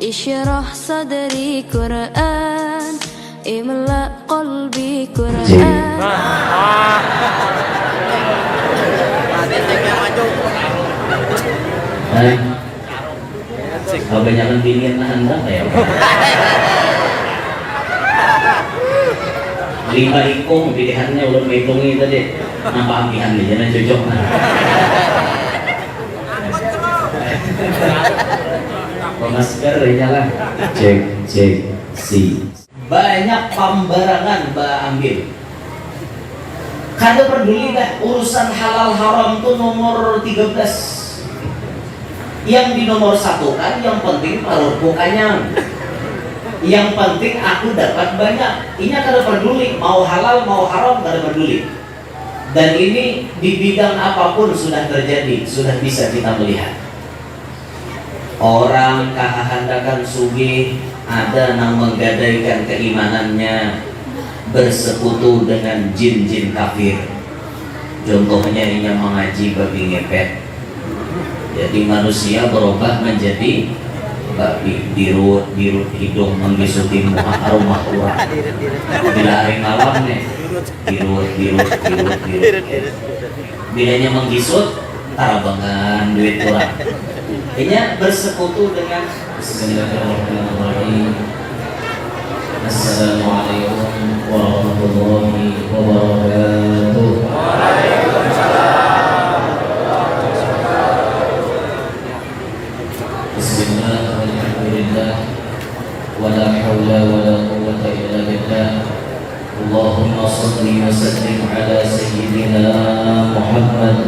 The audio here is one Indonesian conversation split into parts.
Isyrah sadri Quran, imla qalbi Quran. Kebanyakan pilihan anda ya. Lima ikung pilihannya udah menghitungi tadi. Nampak pilihan dia jangan cocok. Masker nyala. Cek si. Banyak pembarangan Mbak ambil. Kada peduli dah urusan halal haram tuh nomor 13. Yang di nomor 1 kan yang penting perutku kenyang. Yang penting aku dapat banyak. Ini kada peduli mau halal mau haram, kada peduli. Dan ini di bidang apapun sudah terjadi, sudah bisa kita melihat. Orang kahandakan sugih ada yang menggadaikan keimanannya bersekutu dengan jin-jin kafir. Contohnya ini yang mengaji babi ngepet. Jadi manusia berubah menjadi babi, dirut hidung menggisuti muka aroma kurang. Bila hari malam nih, dirut. Bilanya menggisut, tarabangan duit kurang. Ini bersekutu dengan Bismillahirrahmanirrahim. Assalamualaikum warahmatullahi wabarakatuh. Bismillah, alhamdulillah, wala hawla wala quwwata illa billah. Allahumma salli wa sallim ala sayyidina Muhammad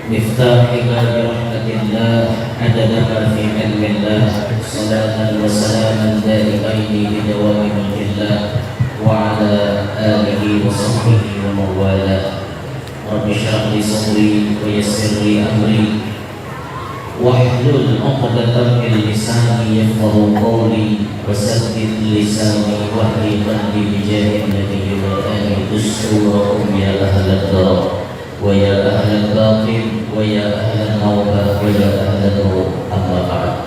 miftahil rahmatillah adada ma fi ilmillah salatan wa salaman daimaini bi dawami mulkillah wa ala alihi wa sahbihi wa mawala. Rabbi shrah li sadri wa yassir li amri wahlul 'uqdatam min lisani yafqahu qawli wasaddid lisani wahdi qalbi bi jahi nabiyyi wa alihi usruhum ya ahlal dar wa ya ahlal batin wa ya ahlal nawbah wa ya ahlal nur amma ba'd.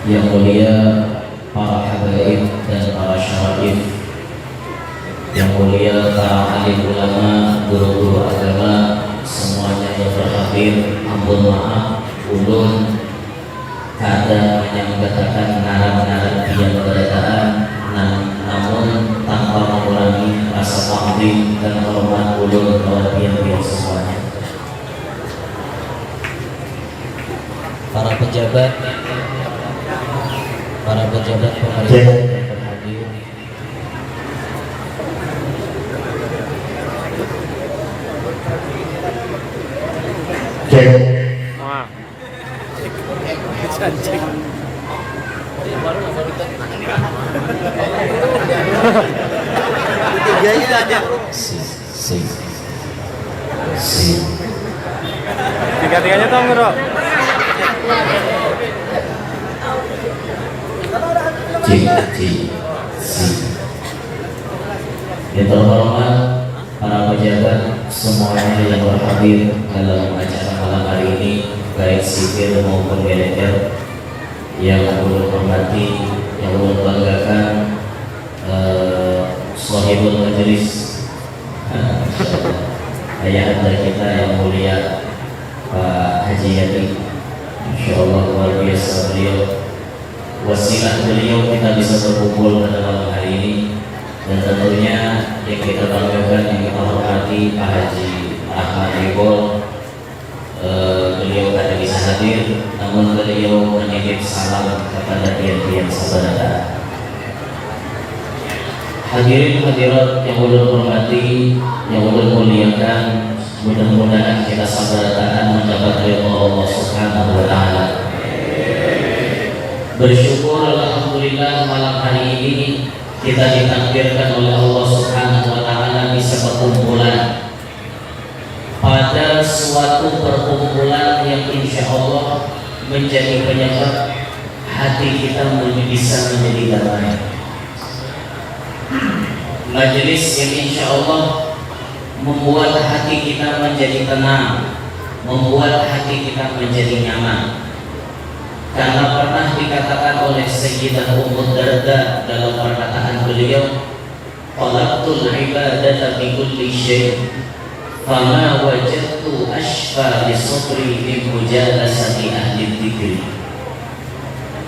Yang mulia para habaib dan para syarif, yang mulia para alim ulama, guru-guru agama, semuanya yang berhadir, ampun maaf ulun kada yang mengatakan narang-narang yang kedataan, namun tanpa mengurangi rasa takdim dan hormat ulun kepada pihak-pihak semuanya. Para pejabat pemerintah yang berhadir, Tiga-tiganya tau nggak, Bro? Yang terhormat para pejabat semuanya yang berhadir dalam acara malam hari ini, baik sipil maupun militer, yang ulun hormati, yang ulun banggakan, Shahibul Majelis, ayah anda kita yang mulia Pak Haji Yadi, insyaallah luar biasa beliau. Wasilah beliau kita bisa berkumpul pada malam hari ini, dan tentunya yang kita banggakan, yang kita hormati Pak Haji Ahmad Iqbal. Beliau tidak bisa hadir, namun beliau menitip salam kepada tiap-tiap saudara. Hadirin hadirat yang ulun hormati, yang ulun muliakan, mudah-mudahan kita saudara mendapat ridha Allah Subhanahu wa taala. Bersyukur alhamdulillah malam hari ini kita ditakdirkan oleh Allah Subhanahu wa taala bisa berkumpulan pada suatu perkumpulan yang insya Allah menjadi penyebab hati kita bisa menjadi damai. Majelis yang insya Allah membuat hati kita menjadi tenang, membuat hati kita menjadi nyaman. Karena pernah dikatakan oleh Sayyidah Ummu Darda dalam perkataan beliau, "Talabtul ibadata bi kulli syai' fama wajadtu ashfa li sadri min mujalasati ahli dzikri."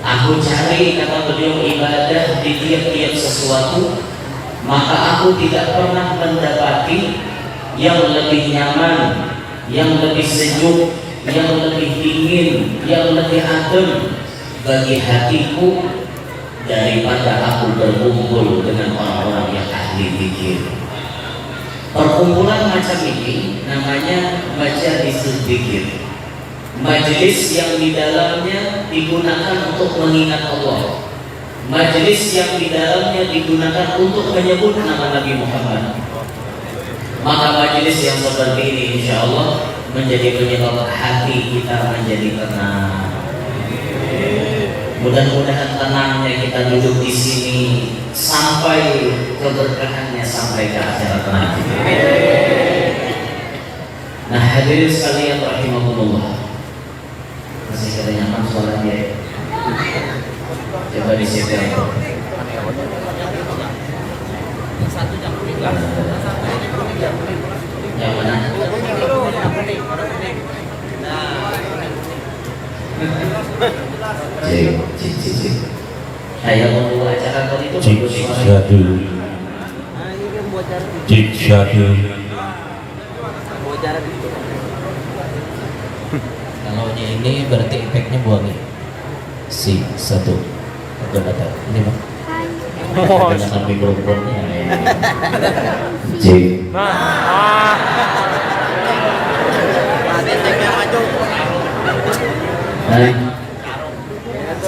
Aku cari, kata beliau, ibadah di tiap-tiap sesuatu, maka aku tidak pernah mendapati yang lebih nyaman, yang lebih sejuk, yang lebih dingin, yang lebih adem bagi hatiku daripada aku berkumpul dengan orang-orang yang ahli zikir. Perkumpulan macam ini namanya majalisul zikir, majelis yang di dalamnya digunakan untuk mengingat Allah, majelis yang di dalamnya digunakan untuk menyebut nama Nabi Muhammad. Maka majelis yang seperti ini insya Allah menjadi penyebab hati kita menjadi tenang. Mudah-mudahan tenangnya kita duduk di sini sampai keberkahannya sampai ke akhirat nanti. Nah, hadirin sekalian rahimakumullah, masih ada nyaman suaranya ya? Coba disetel. Yang mana? Cik. Saya mau acara kali itu. Cik syadu. Kalau ini berarti efeknya buangin. Si satu. Datang. Ini Pak. Dengan sampai mikrofonnya. Cik.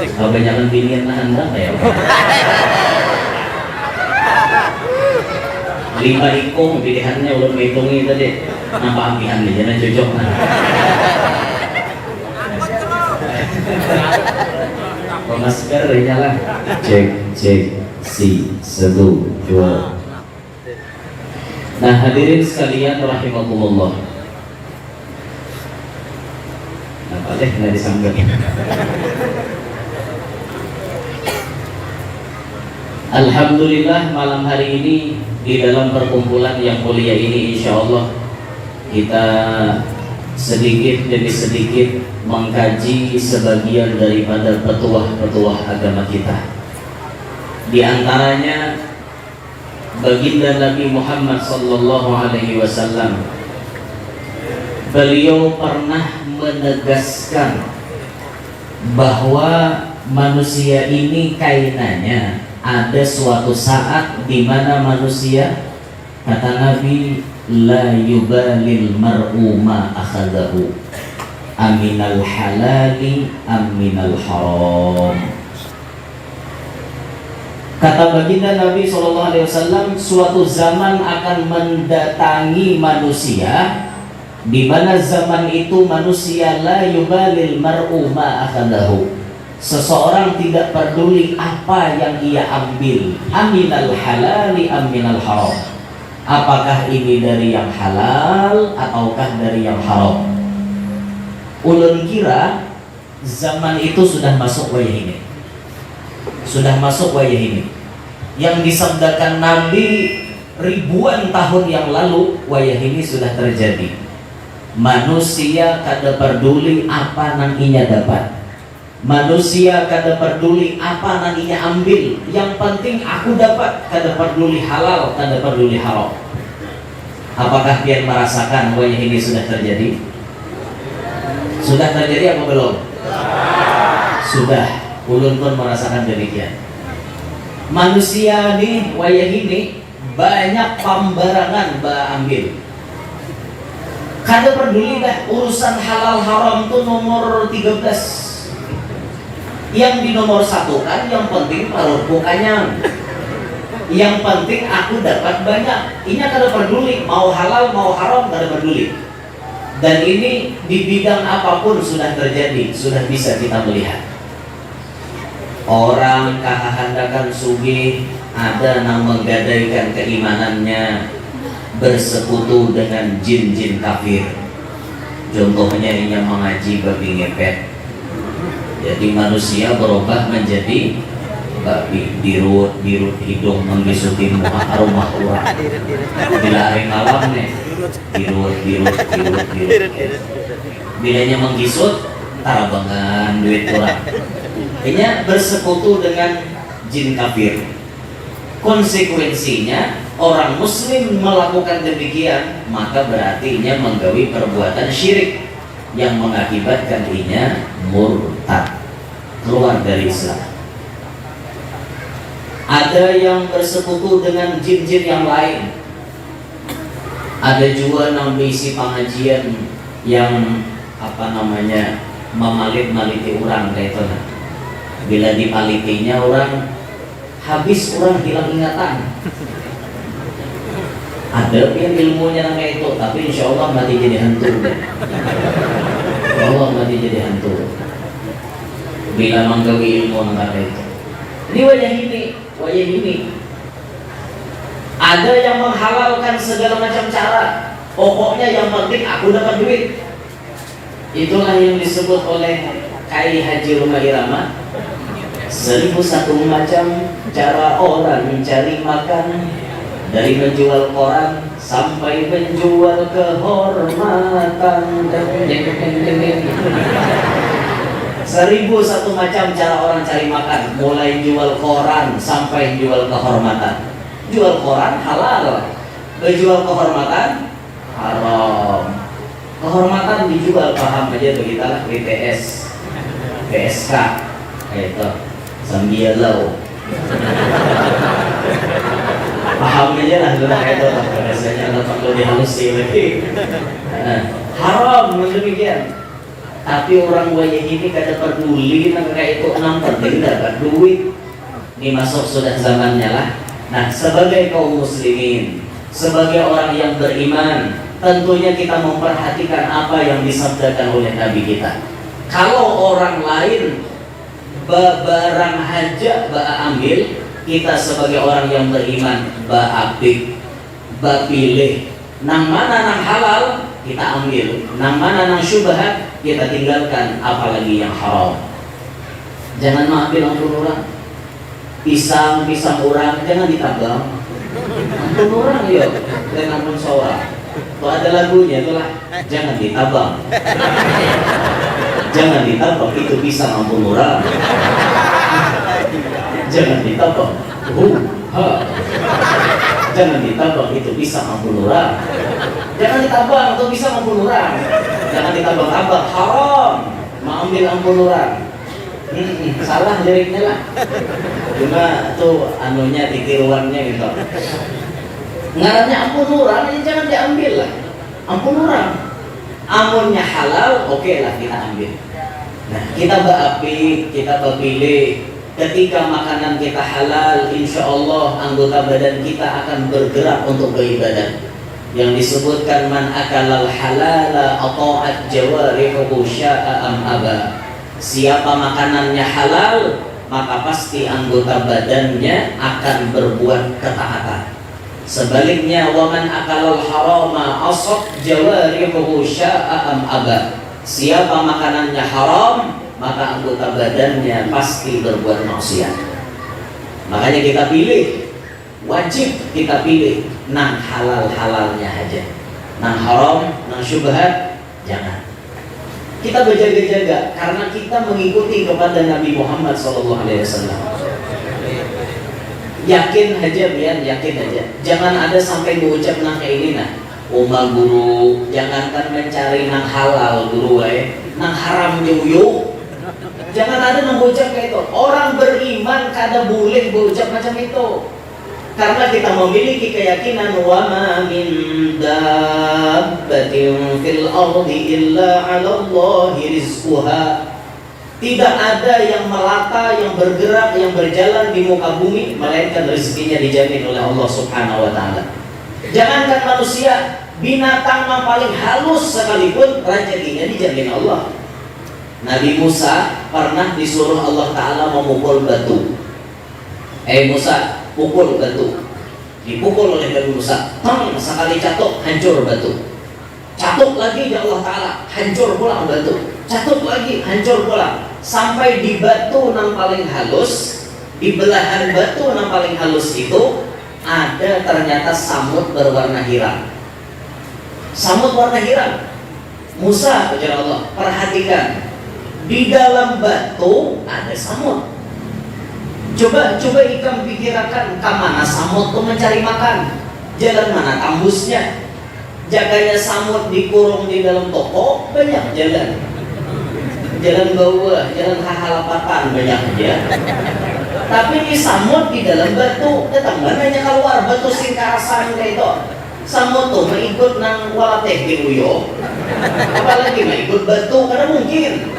Kebanyakan pilihan Anda ya. 5 ikung pilihannya ulun menghitungi tadi. Nampak pilihan dia jangan cocok. Masker nyala. Cek si 1 2. Nah, hadirin sekalian rahimakumullah. Apa deh nggak disambut. Alhamdulillah, malam hari ini di dalam perkumpulan yang mulia ini insya Allah kita sedikit demi sedikit mengkaji sebagian daripada petuah-petuah agama kita. Di antaranya baginda Nabi Muhammad sallallahu alaihi wasallam. Beliau pernah menegaskan bahwa manusia ini kainannya ada suatu saat di mana manusia, kata Nabi, la yubalil mar'u ma akhadahu aminal halali aminal haram. Kata baginda Nabi SAW, suatu zaman akan mendatangi manusia di mana zaman itu manusia la yubalil mar'u ma akhadahu. Seseorang tidak peduli apa yang ia ambil, aminal halali aminal haram. Apakah ini dari yang halal ataukah dari yang haram? Ulun kira zaman itu sudah masuk wayah ini. Sudah masuk wayah ini. Yang disabdakan Nabi ribuan tahun yang lalu, wayah ini sudah terjadi. Manusia kada peduli apa nantinya dapat. Manusia kada peduli apa nantinya ambil. Yang penting aku dapat, kada peduli halal, kada peduli haram. Apakah dia merasakan wayah ini sudah terjadi? Sudah terjadi apa belum? Sudah. Ulun pun merasakan demikian. Manusia nih wayah ini banyak pembarangan ambil. Kada peduli dah urusan halal haram tuh nomor 13. Yang di nomor 1 kan yang penting perutku kenyang. Yang penting aku dapat banyak. Ini kada peduli mau halal mau haram, kada peduli. Dan ini di bidang apapun sudah terjadi, sudah bisa kita melihat. Orang kahandakan sugih ada yang menggadaikan keimanannya bersekutu dengan jin-jin kafir. Contohnya ini mengaji babi ngepet. Jadi manusia berubah menjadi babi, dirut hidung menggisuti rumah orang. Bila hari malam nih, dirut. Bilanya menggisut, tarabangan duit orang. Ini bersekutu dengan jin kafir. Konsekuensinya orang muslim melakukan demikian, maka berarti ia menggawi perbuatan syirik yang mengakibatkan ia murtad, keluar dari Islam. Ada yang bersekutu dengan jin-jin yang lain. Ada juga yang berisi pengajian yang memalit-maliti orang kayak itu. Bila dipalitinya orang habis, orang hilang ingatan. Ada yang ilmunya kayak itu, tapi insya Allah mati jadi hantu. Allah mati jadi hantu. Bila menggawi ilmu kayak itu. Ini wajah ini. Ada yang menghalalkan segala macam cara. Pokoknya yang penting aku dapat duit. Itulah yang disebut oleh Kiai Haji Rumah Irama. 1001 macam cara orang mencari makan, dari menjual koran sampai menjual kehormatan. 1001 macam cara orang cari makan, mulai jual koran sampai jual kehormatan. Jual koran halal, jual kehormatan haram. Kehormatan dijual, paham aja begitulah, BTS, PSK, kayak itu, Sambialau. Paham aja lah, kayak itu, biasanya kalau perlu dihalusi lagi. Haram demikian. Tapi orang wajah ini kada peduli kayak itu, enam penting dapat duit. Ini masuk sudah zamannya lah. Nah, sebagai kaum muslimin, sebagai orang yang beriman, tentunya kita memperhatikan apa yang disabdakan oleh Nabi kita. Kalau orang lain barang haja ambil, kita sebagai orang yang beriman apik, pilih. Nang mana nang halal kita ambil, nang mana nang syubhat kita tinggalkan, apalagi yang haram. Jangan mengambil ampun orang. Pisang orang jangan ditabang. Ampun orang ya, dengan ampun seorang. Tuh ada lagunya itulah, jangan ditabang. Jangan ditabang, itu pisang ampun orang. Jangan ditabang. Jangan ditabang, itu pisang ampun orang. Jangan ditabang, itu pisang ampun orang. Jangan ditabang-tabang, haram. Mau ambil ampun orang. Salah liriknya lah. Cuma tuh anunya, ditiruannya gitu. Ngarannya ampun orang, jangan diambil lah. Ampun orang. Amunnya halal, oke lah kita ambil. Nah, kita berapi, kita berpilih. Ketika makanan kita halal, insya Allah anggota badan kita akan bergerak untuk beribadah. Yang disebutkan man akalal halala ata'at jawarihuhu sya'a am aba. Siapa makanannya halal, maka pasti anggota badannya akan berbuat ketaatan. Sebaliknya, waman akalal harama asad jawarihuhu sya'a am aba. Siapa makanannya haram, maka anggota badannya pasti berbuat maksiat. Makanya kita pilih, wajib kita pilih nang halal-halalnya aja. Nang haram, nang syubhat, jangan. Kita berjaga-jaga karena kita mengikuti kepada Nabi Muhammad SAW. Yakin aja, Bian, yakin aja. Jangan ada sampai mengucap nang kayak ini nah. Oma guru, jangankan mencari nang halal guru nang haram yuk. Jangan ada nang berucap kayak itu. Orang beriman kada boleh berucap macam itu. Karena kita memiliki keyakinan wa ma min dabbatin fil ardi illa 'ala Allahi rizquha. Tidak ada yang melata, yang bergerak, yang berjalan di muka bumi melainkan rezekinya dijamin oleh Allah Subhanahu wa taala. Jangankan manusia, binatang yang paling halus sekalipun rezekinya dijamin Allah. Nabi Musa pernah disuruh Allah taala memukul batu. Musa, pukul batu. Dipukul oleh Nabi Musa, sekali catok hancur batu. Catut lagi ya Allah Ta'ala, hancur pula batu. Catut lagi, hancur pula. Sampai di batu yang paling halus, di belahan batu yang paling halus itu ada ternyata samut berwarna hiram. Samut warna hiram. Musa, ujar Allah, perhatikan, di dalam batu ada samut. Coba ikam pikirkan, kemana samut itu mencari makan? Jalan mana tembusnya? Jaganya samut dikurung di dalam toko, banyak jalan. Jalan bawah, jalan hahalapatan banyak aja. Tapi ini samut di dalam batu, datang mananya keluar batu singkarasan kayak itu. Samut tuh mengikut nang walateh di uyo. Apalagi mengikut batu, karena mungkin.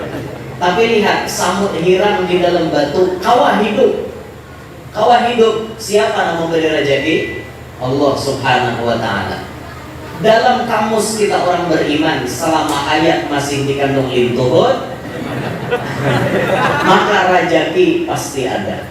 Tapi lihat, samut hiram di dalam batu, kawah hidup. Kawah hidup, siapa yang memberi rezeki? Allah Subhanahu wa Ta'ala. Dalam kamus kita orang beriman, selama ayat masih dikandung lintuhut, maka rezeki pasti ada.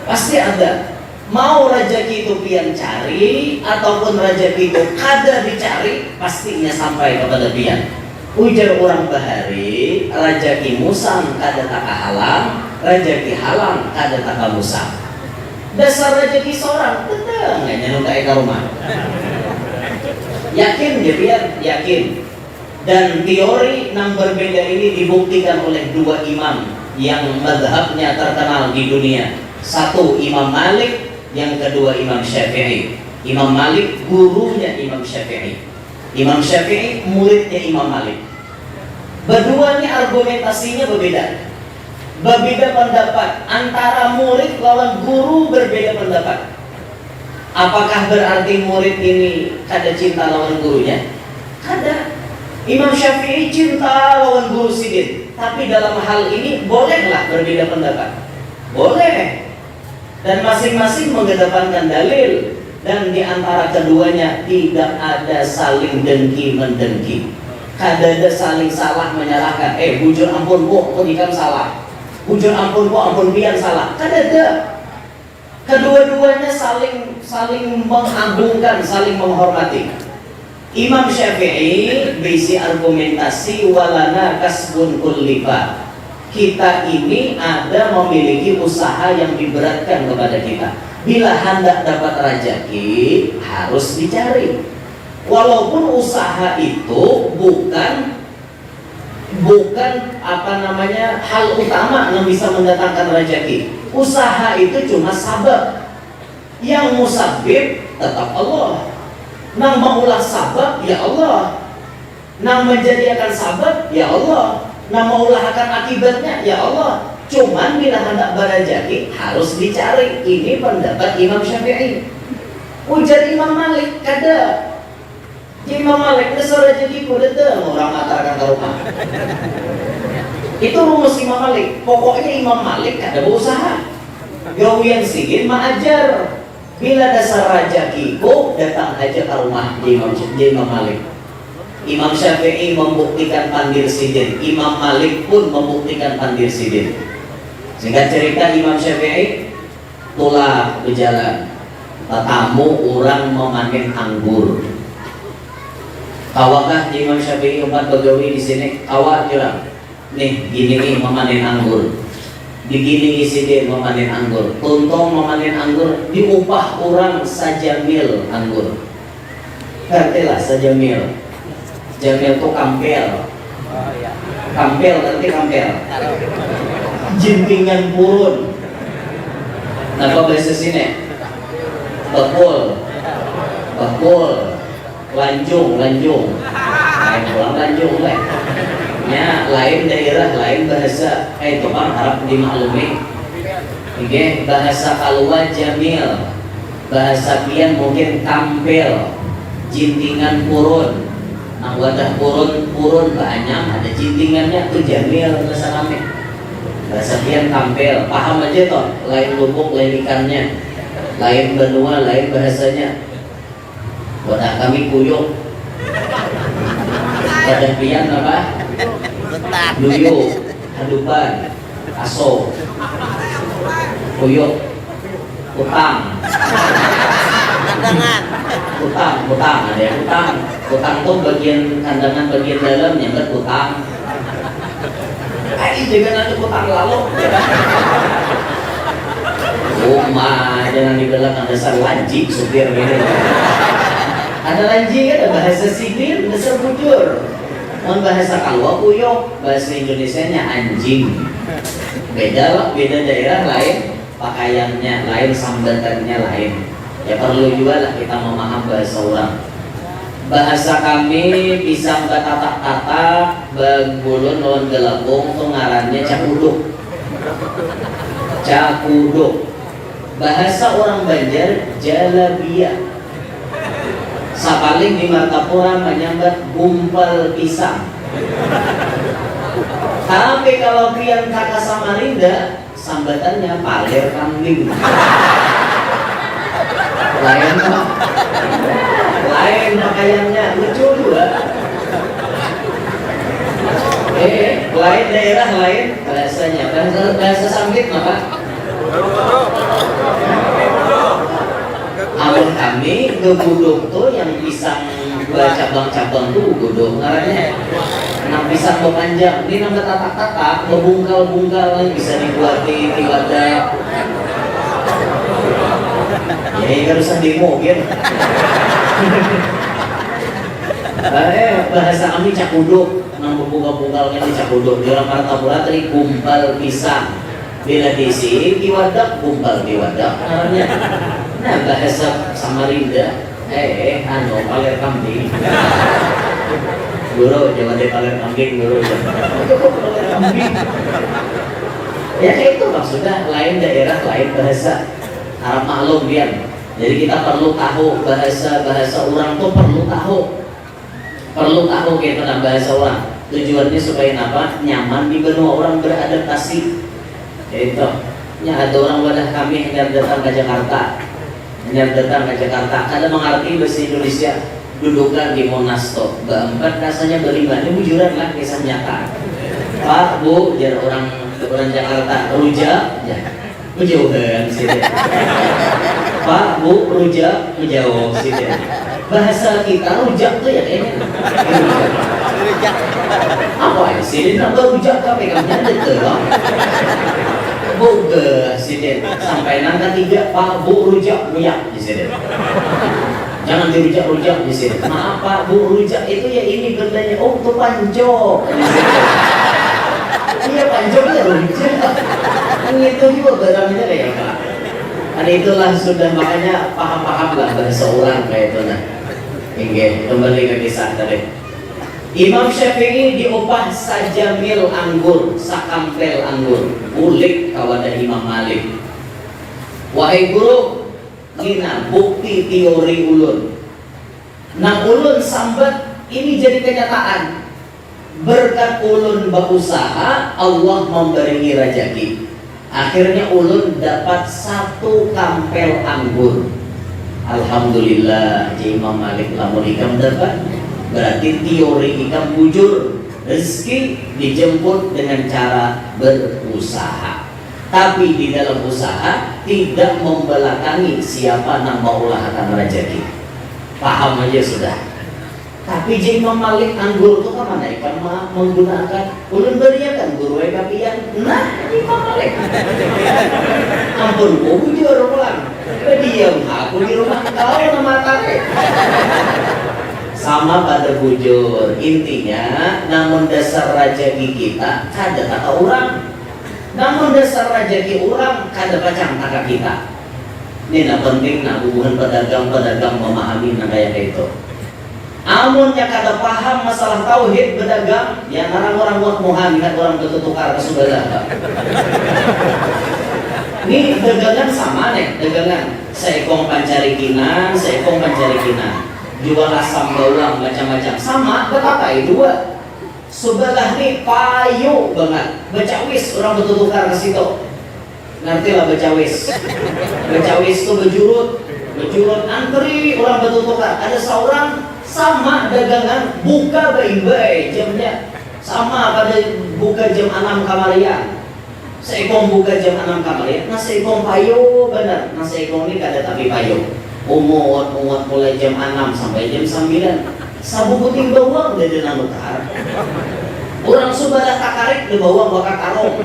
Pasti ada. Mau rezeki itu pian cari ataupun rezeki itu kada dicari, pastinya sampai kepada pian. Ujar orang bahari, rezeki musang kada tak halang, rezeki halang kada tak musang. Dasar rezeki seorang, tetang nggak nyanyi ke rumah. Yakin dia biar yakin. Dan teori yang berbeda ini dibuktikan oleh dua imam yang mazhabnya terkenal di dunia. Satu Imam Malik, yang kedua Imam Syafi'i. Imam Malik gurunya Imam Syafi'i. Imam Syafi'i muridnya Imam Malik. Berdua ini argumentasinya berbeda. Berbeda pendapat antara murid lawan guru, berbeda pendapat. Apakah berarti murid ini kada cinta lawan gurunya? Kada. Imam Syafi'i cinta lawan guru sidin, tapi dalam hal ini bolehlah berbeda pendapat. Boleh. Dan masing-masing mengedepankan dalil, dan di antara keduanya tidak ada saling dengki mendengki. Kada ada saling salah menyalahkan. Bujur ampun bu, aku ikam salah. Bujur ampun bu, ampun pian salah. Kada ada. Kedua-duanya saling mengagungkan, saling menghormati. Imam Syafi'i bisi argumentasi walana kasbun kullifa. Kita ini ada memiliki usaha yang diberatkan kepada kita. Bila hendak dapat rezeki harus dicari. Walaupun usaha itu bukan hal utama yang bisa mendatangkan rezeki. Usaha itu cuma sabab. Yang musabbib tetap Allah. Nang mengulas sabab ya Allah. Nang menjadikan sabab ya Allah. Nang mengulahkan akibatnya ya Allah. Cuman bila hendak berrezeki harus dicari. Ini pendapat Imam Syafi'i. Ujar Imam Malik kada. Imam Malik dasar rezeki ku datang orang matarkan ke rumah. Itu rumus Imam Malik. Pokoknya Imam Malik kada berusaha. Gawian sigin maajar. Bila dasar rezekiku datang aja ke rumah Imam Malik. Imam Syafi'i membuktikan pandir sidin, Imam Malik pun membuktikan pandir sidin. Singkat cerita, Imam Syafi'i tulah berjalan, tamu orang memanen anggur. Kawakah Imam Syafi'i umat begawi di sini? Kawak jurang. Nih gini nih memanen anggur. Begini sidin memanen anggur. Tuntong memanen anggur, diupah orang sajamil anggur. Ngertilah sajamil. Jamil itu kampel. Kampel, ngerti kampel? Jintingan purun. Napa bahasa sini? Bekul. Lanjung. Lain pulang lanjung lah. Ya, lain daerah, lain bahasa. Itu kan harap dimaklumi. Oke, bahasa kalua jamil. Bahasa pian mungkin kampel. Jintingan purun. Nah, wadah purun banyak, ada jintingannya tuh jamil bahasa kami. Bahasa pian kampel, paham aja toh. Lain lubuk, lain ikannya, lain benua, lain bahasanya. Wadah kami kuyuk. Wadah pian apa? Duyuk, hadupan, aso, kuyuk, utang. Utang ada yang utang tuh bagian kandangan bagian dalam yang utang. Jangan nanti utang lalu. Jangan dibilang dasar lanjing supir gitu. Ada lanjing, ada bahasa sipil, dasar bujur. Bahasa Kalwa kuyok, bahasa Indonesianya anjing. Beda daerah lain, pakaiannya lain, sambatannya lain. Ya perlu juga lah kita memaham bahasa orang. Bahasa kami bisa tatak-tatak, bagulun lawan gelapung, itu ngarannya cakuduk. Bahasa orang Banjar jalabia. Sapaling di Martapura menyambat gumpal pisang. Tapi kalau pian kakak Samarinda, sambatannya paler kambing. Lain pakaiannya lucu juga. Lain daerah lain bahasanya. Bahasa Sambit apa? Amun kami gebuduk tuh yang pisang dua cabang-cabang tuh guduk ngarannya. Nang pisang panjang, ini nang tatak-tatak, bungkal-bungkal bisa dibuat di wadah. Ya harus di mobil. Bahasa kami cakuduk, nang bungkal-bungkalnya di cakuduk. Di orang Martapura tadi gumpal pisang. Bila diisi diwadak gumpal diwadak namanya. Nah bahasa Samarinda paler kambing. Guru jangan di paler kambing guru. Paler kambing. Ya kayak itu maksudnya lain daerah lain bahasa. Arab maklum biar. Jadi kita perlu tahu bahasa orang tuh perlu tahu gitu nah bahasa orang. Tujuannya supaya apa? Nyaman di benua orang beradaptasi. Itu ada orang wadah kami yang datang ke Jakarta kada mengerti bahasa Indonesia dudukan di Monas toh keempat rasanya berlima ini bujuran lah kisah nyata. Pak Bu jar orang Jakarta rujak ya menjauhan sih Pak Bu rujak menjauh sih bahasa kita rujak tuh ya kayaknya apa sih nambah rujak tapi kamu ada terang boga siden sampai nang ketiga Pak Bu rujak minyak di sini. Jangan dirujak-rujak di sini. Maaf Pak Bu rujak itu ya ini bendanya itu panjok. Iya panjok ya rujak. Itu juga barangnya ya Pak. Karena itulah sudah makanya paham-paham lah bahasa orang kayak itu nah. Oke, kembali ke kisah tadi. Imam Syafi'i diupah sajamil anggur, sakampel anggur, ulik kawadah Imam Malik. Wahai guru, lina bukti teori ulun. Nah ulun sambat ini jadi kenyataan. Berkat ulun berusaha, Allah memberi rezeki. Akhirnya ulun dapat 1 kampel anggur. Alhamdulillah, Imam Malik lamun ikam dapat. Berarti teori ikam bujur, rezeki dijemput dengan cara berusaha. Tapi di dalam usaha tidak membelakangi siapa yang mau ulahkan rezeki. Paham aja sudah. Tapi Imam Malik anggur itu kan mana ikan menggunakan ulun beriakan guru kapian. Nah Imam Malik. Ampun bujur pulang. Diam aku di rumah kau nama tarik. Sama pada bujur intinya namun dasar rezeki kita kada kata orang namun dasar rezeki orang kada pacang taka kita ini nah penting nah hubungan pedagang memahami nah kayak itu amunnya kada paham masalah tauhid pedagang ya orang muhan kan orang bertukar ke sebelah ini dagangan sama nih dagangan seekong pancari kinan jual asam bawang macam-macam sama betapa dua sebelah nih payu banget becawis orang bertukar ke situ ngerti lah becawis itu bejurut antri orang bertukar ada seorang sama dagangan buka baik-baik jamnya sama pada buka jam 6 kamarian seekong buka jam 6 kamarian nah seekong payu benar nah seekong ini kada tapi payu umur mulai jam 6 sampai jam 9 sabu puting bawang udah nukar. Orang sudah takarik di bawang bakal karong.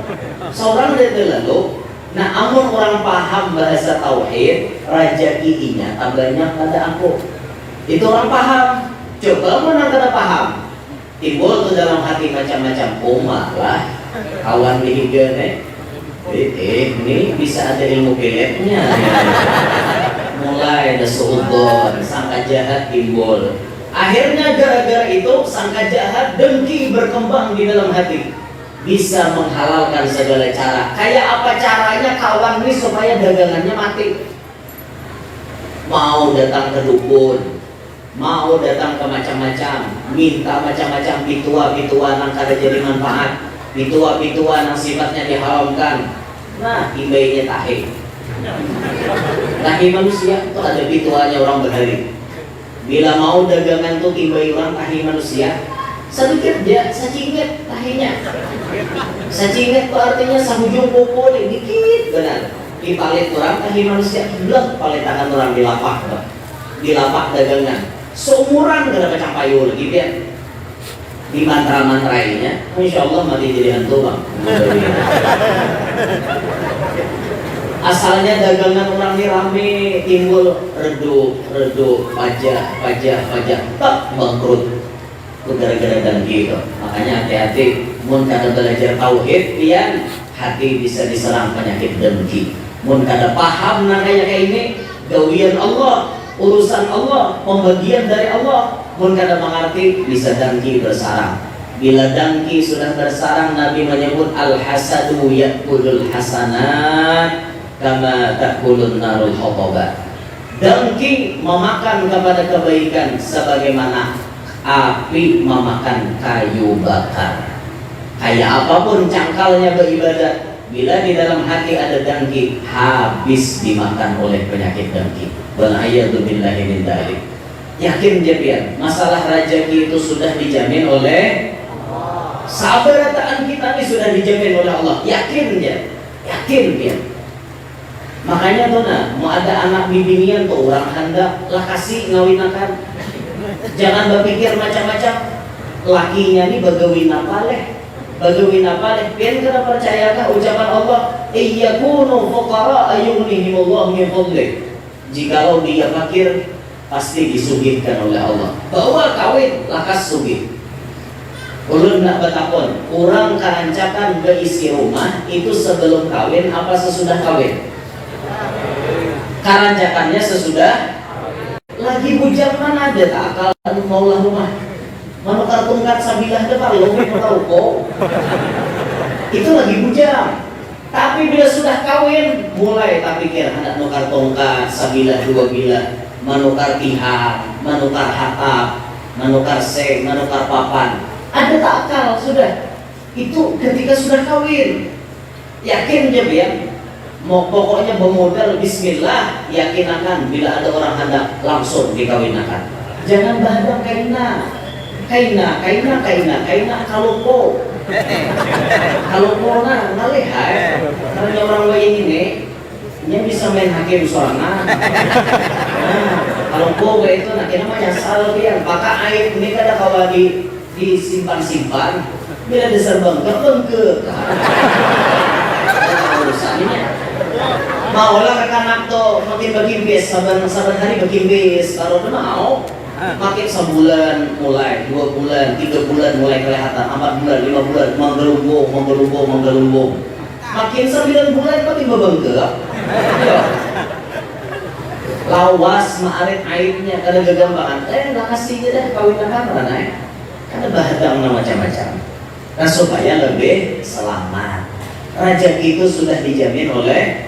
Seorang dari lalu. Nah, amun orang paham bahasa tauhid, rajakinya banyak pada aku. Itu orang paham. Coba mana kada paham. Timbul tuh dalam hati macam-macam lah. Kawan dihigan ini bisa ada ilmu peletnya. Mulai ada suudon, sangka jahat timbul. Akhirnya gara-gara itu sangka jahat dengki berkembang di dalam hati. Bisa menghalalkan segala cara. Kayak apa caranya kawan ini supaya dagangannya mati? Mau datang ke dukun, mau datang ke macam-macam, minta macam-macam pitua-pitua yang kada jadi manfaat, pitua-pitua yang sifatnya diharamkan. Nah, imbainya tahi. Tahi manusia itu ada pituanya orang berhari. Bila mau dagangan tuh timbai orang tahi manusia, sedikit dia sacinget tahinya. Sacinget itu artinya sahujung popo dikit benar. Di palit orang tahi manusia, blek palit tangan orang di lapak dagangan. Seumuran gak ada payul gitu ya. Di mantra-mantrainya, insya Allah mati jadi hantu bang. Asalnya dagangan orang ini rame, timbul redup, pajak, tak bangkrut. Itu gara-gara dan gitu. Makanya hati-hati, mun kada belajar tauhid, pian hati bisa diserang penyakit dengki. Mun kada paham kayak ini, gawian Allah, urusan Allah, pembagian dari Allah. Mun kada mengerti, bisa dengki bersarang. Bila dengki sudah bersarang, Nabi menyebut al-hasadu ya'kulul hasanat kama ta'kulun narul hotobah. Dengki memakan kepada kebaikan sebagaimana api memakan kayu bakar. Kayak apapun cangkalnya beribadat, bila di dalam hati ada dengki, habis dimakan oleh penyakit dengki. Wal'ayyadu billahi min dzalik. Yakin jabian, masalah rezeki itu sudah dijamin oleh sabarataan kita ini sudah dijamin oleh Allah. Yakin dia, yakin dia. Makanya tuh mau ada anak bibinian tuh orang hendak lah kasih ngawinakan. Jangan berpikir macam-macam. Lakinya ini bagawin apa leh? Pian kada percayakah ucapan Allah? Iyyakunu fuqara ayyughnihimullahu min fadlih. Jikalau dia fakir, pasti disugihkan oleh Allah. Bawa kawin lakas sugih. Ulun nak bertakon, orang karancakan berisi rumah itu sebelum kawin apa sesudah kawin? Karancakannya sesudah. Lagi bujang mana ada tak akal maulah rumah. Mana kartungkat sabilah depan lo tahu kok. Itu lagi bujang. Tapi bila sudah kawin, mulai tak pikir hendak nukar tongkat sabilah 2 bila, manukar tihar, manukar hatap, manukar seng, manukar papan. Ada tak akal sudah. Itu ketika sudah kawin. Yakin je biar. Mau pokoknya bermodal bismillah, yakin akan bila ada orang hendak langsung dikawinakan. Jangan bahadang kaina kalau na ngalihai karena orang lain ini nya bisa main hakim sorangan. Kalau po itu nak kena menyasal dia maka air ini kada kawa disimpan bila diserbang ke urusannya. Maulah rekanak to makin bagimbis saban hari bagimbis kalau mau makin sebulan mulai 2 bulan 3 bulan mulai kelihatan 4 bulan 5 bulan menggelubung makin 9 bulan makin bebengkak lawas maarit airnya kada gagampangan nak kasih aja deh kawinakan mana kada bahadang macam-macam nah supaya lebih selamat. Rezeki itu sudah dijamin oleh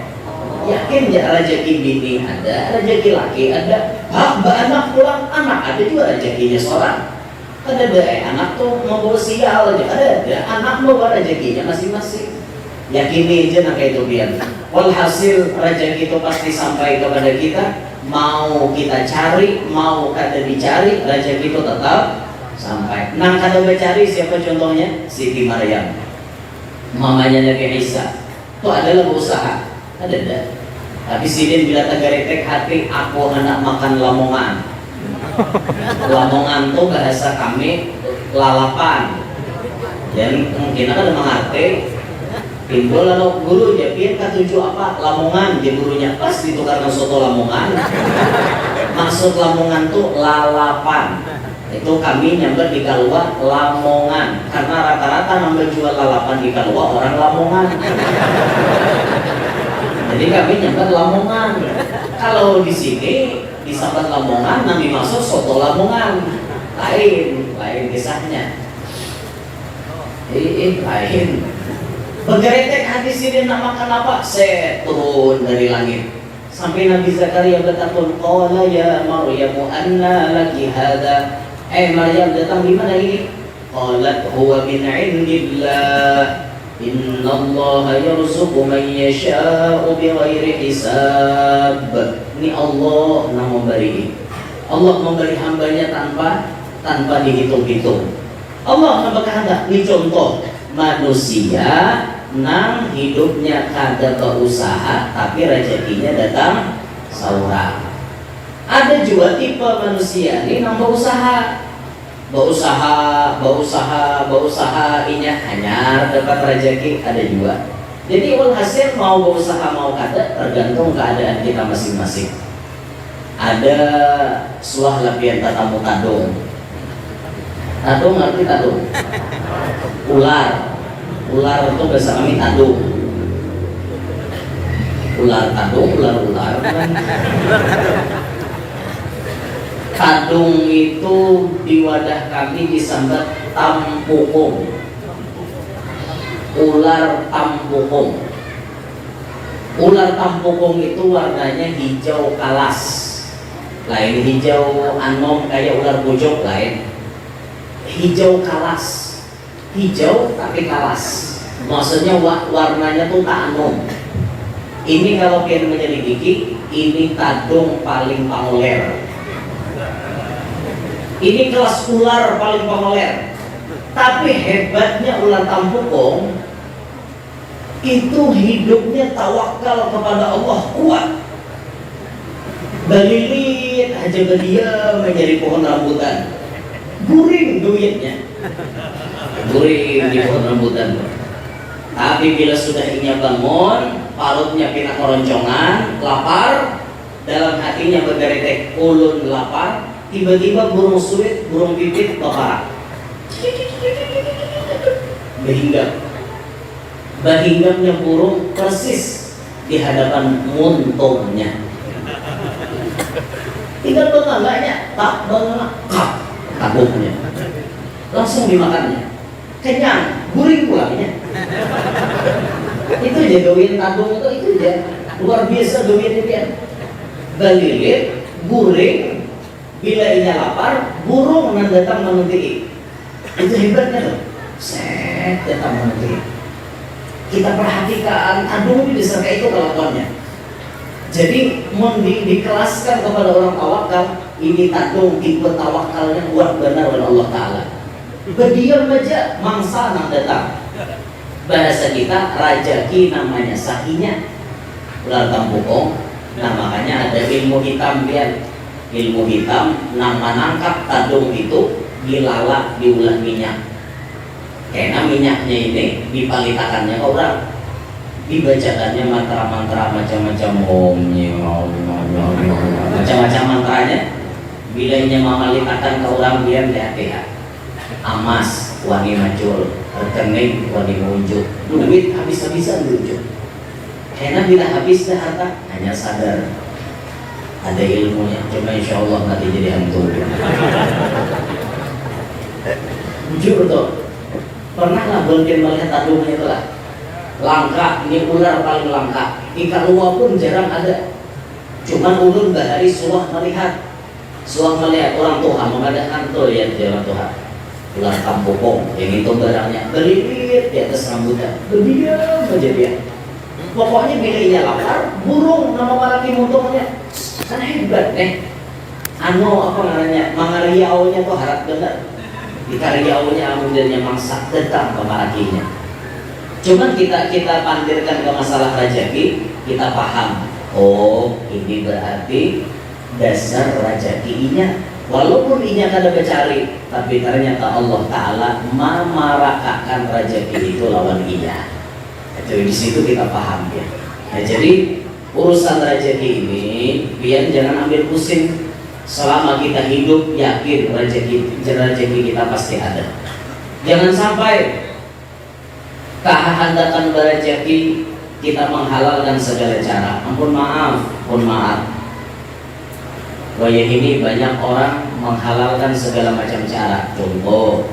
yakin ya, rezeki bini ada, rezeki laki ada, anak pulang anak ada juga rezekinya seorang. Ada anak tuh mau sial aja, ada anak mau rezekinya masing-masing. Yakini aja nak itu biar. Walhasil rezeki itu pasti sampai kepada kita. Mau kita cari, mau kada dicari, rezeki itu tetap sampai. Nang kada mencari siapa contohnya? Siti Maryam. Mamanya Nabi Isa itu adalah usaha, ada Tapi sidin bila tagaretek hati, aku hendak makan lamongan. Lamongan tuh bahasa kami lalapan. Dan mungkin ada mengerti. Timbul lalu guru jadi ketujuh apa lamongan dia gurunya pas ditukarkan soto lamongan. Maksud lamongan tuh lalapan. Itu kami nyamber di Kalua lamongan karena rata-rata nambah jual lalapan di Kalua orang lamongan. Jadi kami nyamber lamongan. Kalau di sini di Sahabat Lamongan nami masuk soto lamongan. Lain kisahnya. Lain. Bergeretek hati sini nak makan apa? Saya turun dari langit. Sampai Nabi Zakaria bertakun, qala ya Maryam anna laki hada. Maryam datang di mana ini? Qalat huwa min indillah. Innallaha yarzuqu man yasha'u bighairi hisab. Ini Allah yang memberi. Allah memberi hambanya tanpa dihitung-hitung. Allah yang berkehendak. Ini contoh manusia nang hidupnya kada berusaha tapi rezekinya datang saurang. Ada juga tipe manusia ini nang berusaha inya hanya dapat rezeki, ada juga. Jadi walhasil mau berusaha mau kada tergantung keadaan kita masing-masing. Ada suah lapian tatamu tadung. Tadung ngerti tadung? Ular itu bahasa kami tadung. Ular tadung itu di wadah kami disambat tampukung. Ular tampukung itu warnanya hijau kalas. Lain hijau anom kayak ular bojok, lain hijau kalas. Hijau tapi kalas, maksudnya warnanya tuh tak anom. Ini kalau kalian menyelidiki, ini tadung paling pangoler. Ini kelas ular paling pangoler. Tapi hebatnya ular tampukung itu hidupnya tawakal kepada Allah, kuat. Balilit aja berdiam mencari pohon rambutan, guring duitnya. Guring di pohon rambutan. Tapi bila sudah inya bangun, parutnya pina keroncongan, lapar, dalam hatinya bergeretek ulun lapar, tiba-tiba burung suit, burung pipit baparak. Berhinggapnya burung persis di hadapan muntungnya. Tinggal bengangnya, tak bengang, kabuknya. Langsung dimakannya. Kenyang, guring pulangnya. Itu aja doyan tabung itu aja. Luar biasa doyan dia. Balilit, guring, bila inya lapar, burung nan datang menuntui. Itu hebatnya loh. Set datang menuntui. Kita perhatikan tabung itu disertai itu kelakuannya. Jadi mau dikelaskan kepada orang tawakal, ini tabung tipe tawakalnya kuat benar oleh Allah Ta'ala. Berdiam aja mangsa nang datang. Bahasa kita rajaki namanya sahinya ular tampukong. Nah makanya ada ilmu hitam dia. Ilmu hitam nang menangkap tadung itu dilalak diulah minyak. Karena minyaknya ini dipalitakannya orang, dibacakannya mantra-mantra macam-macam macam-macam mantranya. Bila inya memalitakan ke orang biar hati-hati. Amas wangi macul, rekening wangi muncul, duit habis-habisan muncul. Karena bila habis dah harta, hanya sadar ada ilmunya. Cuma insya Allah nanti jadi hantu. Jujur tuh, pernahlah mungkin melihat tadungnya itu lah. Langka, ini ular paling langka. Ikan luar pun jarang ada. Cuman ulun bahari suah melihat orang Tuhan mengadakan tuh ya jalan Tuhan. Ular tampukong yang itu barangnya belilit di atas rambutan, berdiam aja dia. Pokoknya bila ia lapar, burung nama maraki muntungnya kan hebat apa namanya mangariaunya tuh harap benar. Di karyaunya amundannya mangsa datang ke marakinya. Cuman kita pandirkan ke masalah rezeki, kita paham Oh, ini berarti dasar rezeki inya. Walaupun inya kada becari, tapi ternyata Allah Ta'ala memarakakan rezeki itu lawan inya. Jadi di situ kita paham ya. Nah, jadi urusan rezeki ini, biar jangan ambil pusing. Selama kita hidup, yakin rezeki kita pasti ada. Jangan sampai kehendakkan berezeki kita menghalalkan segala cara. Ampun maaf. Wayah ini banyak orang menghalalkan segala macam cara. Contoh.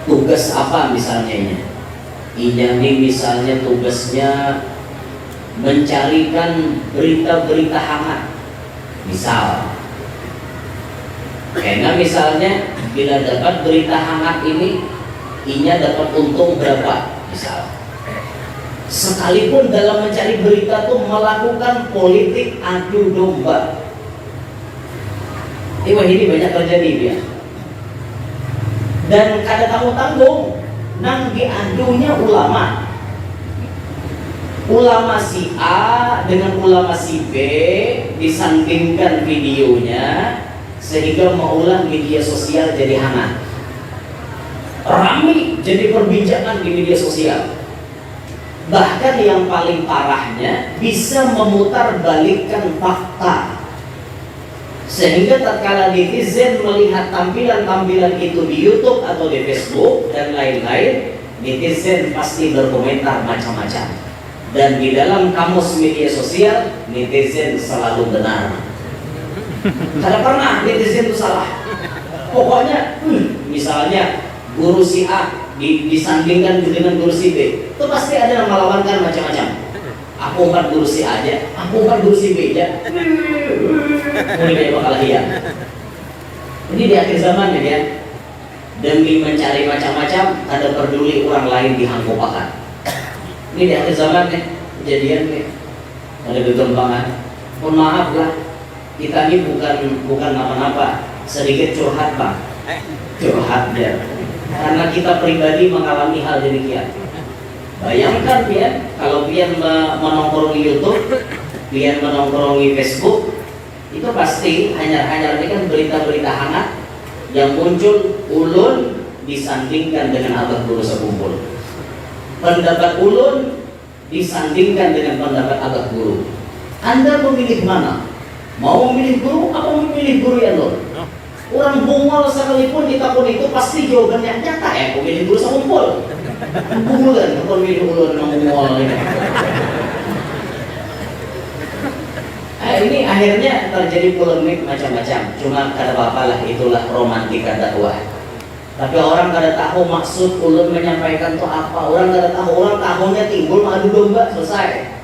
Tugas apa misalnya ini? Ini misalnya tugasnya mencarikan berita-berita hangat. Misal, karena misalnya bila dapat berita hangat ini, inya dapat untung berapa? Misal, sekalipun dalam mencari berita tuh melakukan politik adu domba. Ini banyak terjadi ya. Dan kada tanggung-tanggung, nang diadunya ulama. Ulama si A dengan ulama si B disandingkan videonya sehingga mengulang media sosial jadi hangat. Ramai jadi perbincangan di media sosial. Bahkan yang paling parahnya bisa memutarbalikkan fakta. Sehingga tatkala netizen melihat tampilan-tampilan itu di YouTube atau di Facebook dan lain-lain, netizen pasti berkomentar macam-macam. Dan di dalam kamus media sosial, netizen selalu benar. Tidak pernah netizen itu salah. Pokoknya, misalnya guru si A disandingkan dengan guru si B, itu pasti ada yang melawankan macam-macam. Aku 4 guru si A aja, aku 4 guru si B aja. Mulai kayak bakal hilang. Ini di akhir zaman ya. Demi mencari macam-macam, ada peduli orang lain dihangkopakan. Ini di akhir zaman nih, kejadian nih, ada berkembangan. Mohon maaf lah, kita ini bukan apa-apa, sedikit curhat Pak, curhat ya. Karena kita pribadi mengalami hal demikian. Bayangkan ya, kalau pian menongkrong di YouTube, pian menongkrong di Facebook, itu pasti hanya kan berita-berita hangat yang muncul ulun disandingkan dengan abah guru sekumpul. Pendapat ulun disandingkan dengan pendapat abah guru. Anda memilih mana? Mau memilih guru atau memilih guru yang lo? Orang bungol sekalipun ditakun itu pasti jawabannya nyata ya, memilih guru sekumpul. Bungulan, kalau milih ulun bungol ini. Ini akhirnya terjadi polemik macam-macam. Cuma kata bapak lah, itulah romantika dakwah. Tapi orang kada tahu maksud ulun menyampaikan itu apa. Orang kada tahu, orang tahunya timbul mengadu domba, selesai.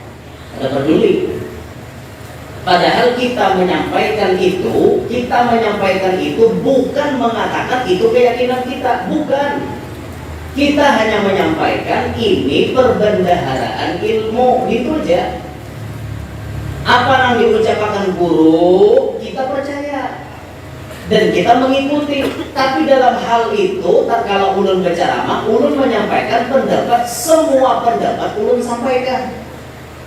Kada peduli. Padahal kita menyampaikan itu bukan mengatakan itu keyakinan kita, bukan. Kita hanya menyampaikan ini perbendaharaan ilmu, gitu aja. Apa yang diucapkan guru, kita percaya dan kita mengikuti. Tapi dalam hal itu, tatkala ulun berceramah, ulun menyampaikan pendapat, semua pendapat ulun sampaikan.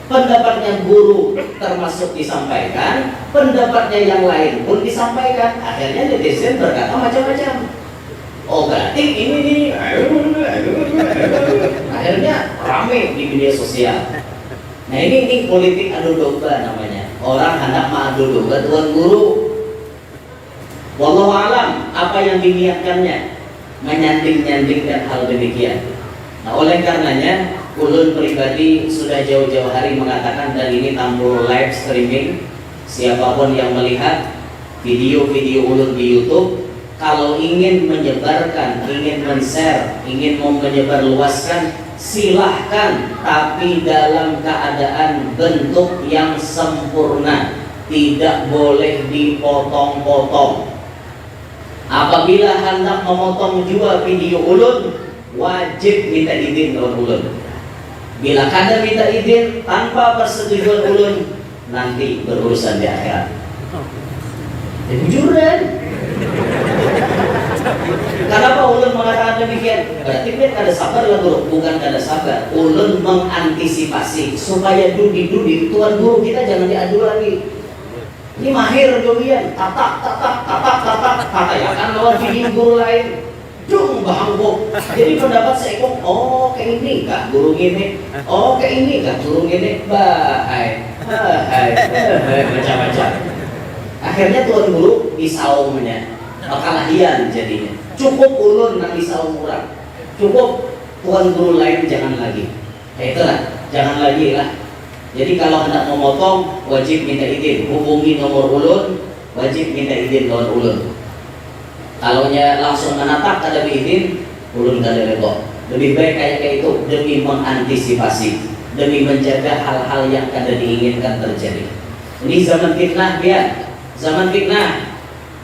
Pendapatnya guru termasuk disampaikan, pendapatnya yang lain pun disampaikan. Akhirnya netizen berkata macam-macam. Oh berarti ini nih, akhirnya rame di media sosial. Nah ini politik adu domba namanya. Orang hendak mengadu domba tuan guru. Wallahu alam apa yang diniatkannya, menyanding-nyandingkan hal demikian. Nah oleh karenanya ulun pribadi sudah jauh-jauh hari mengatakan, dan ini tampil live streaming, siapapun yang melihat video-video ulun di YouTube, kalau ingin menyebarkan, ingin men-share, ingin menyebarluaskan, silahkan, tapi dalam keadaan bentuk yang sempurna, tidak boleh dipotong-potong. Apabila hendak memotong juga video ulun, wajib minta izin oleh ulun. Bila kada minta izin tanpa persetujuan ulun, nanti berurusan di akhirat. Jujuran. Kenapa ulun mengatakan Kenapa demikian? Berarti dia kada sabar lah guru, bukan kada sabar. Ulun mengantisipasi supaya dudi tuan guru kita jangan diadu lagi. Ini mahir dolian, tatak, kata ya kan lawan video guru lain. Dung bahangkok. Jadi pendapat seekor, oh kayak ini kak guru gini, oh kayak ini kak guru gini, bahai, macam-macam. Akhirnya tuan guru disaumnya, kalahian jadinya. Cukup ulun nang disaum orang, cukup tuan guru lain jangan lagi. Itulah, jangan lagi lah. Jadi kalau hendak memotong wajib minta izin, hubungi nomor ulun, wajib minta izin lawan ulun. Kalau nya langsung menatap kada izin, ulun kada reda. Lebih baik kayak itu demi mengantisipasi, demi menjaga hal-hal yang kada diinginkan terjadi. Ini zaman fitnah dia, zaman fitnah.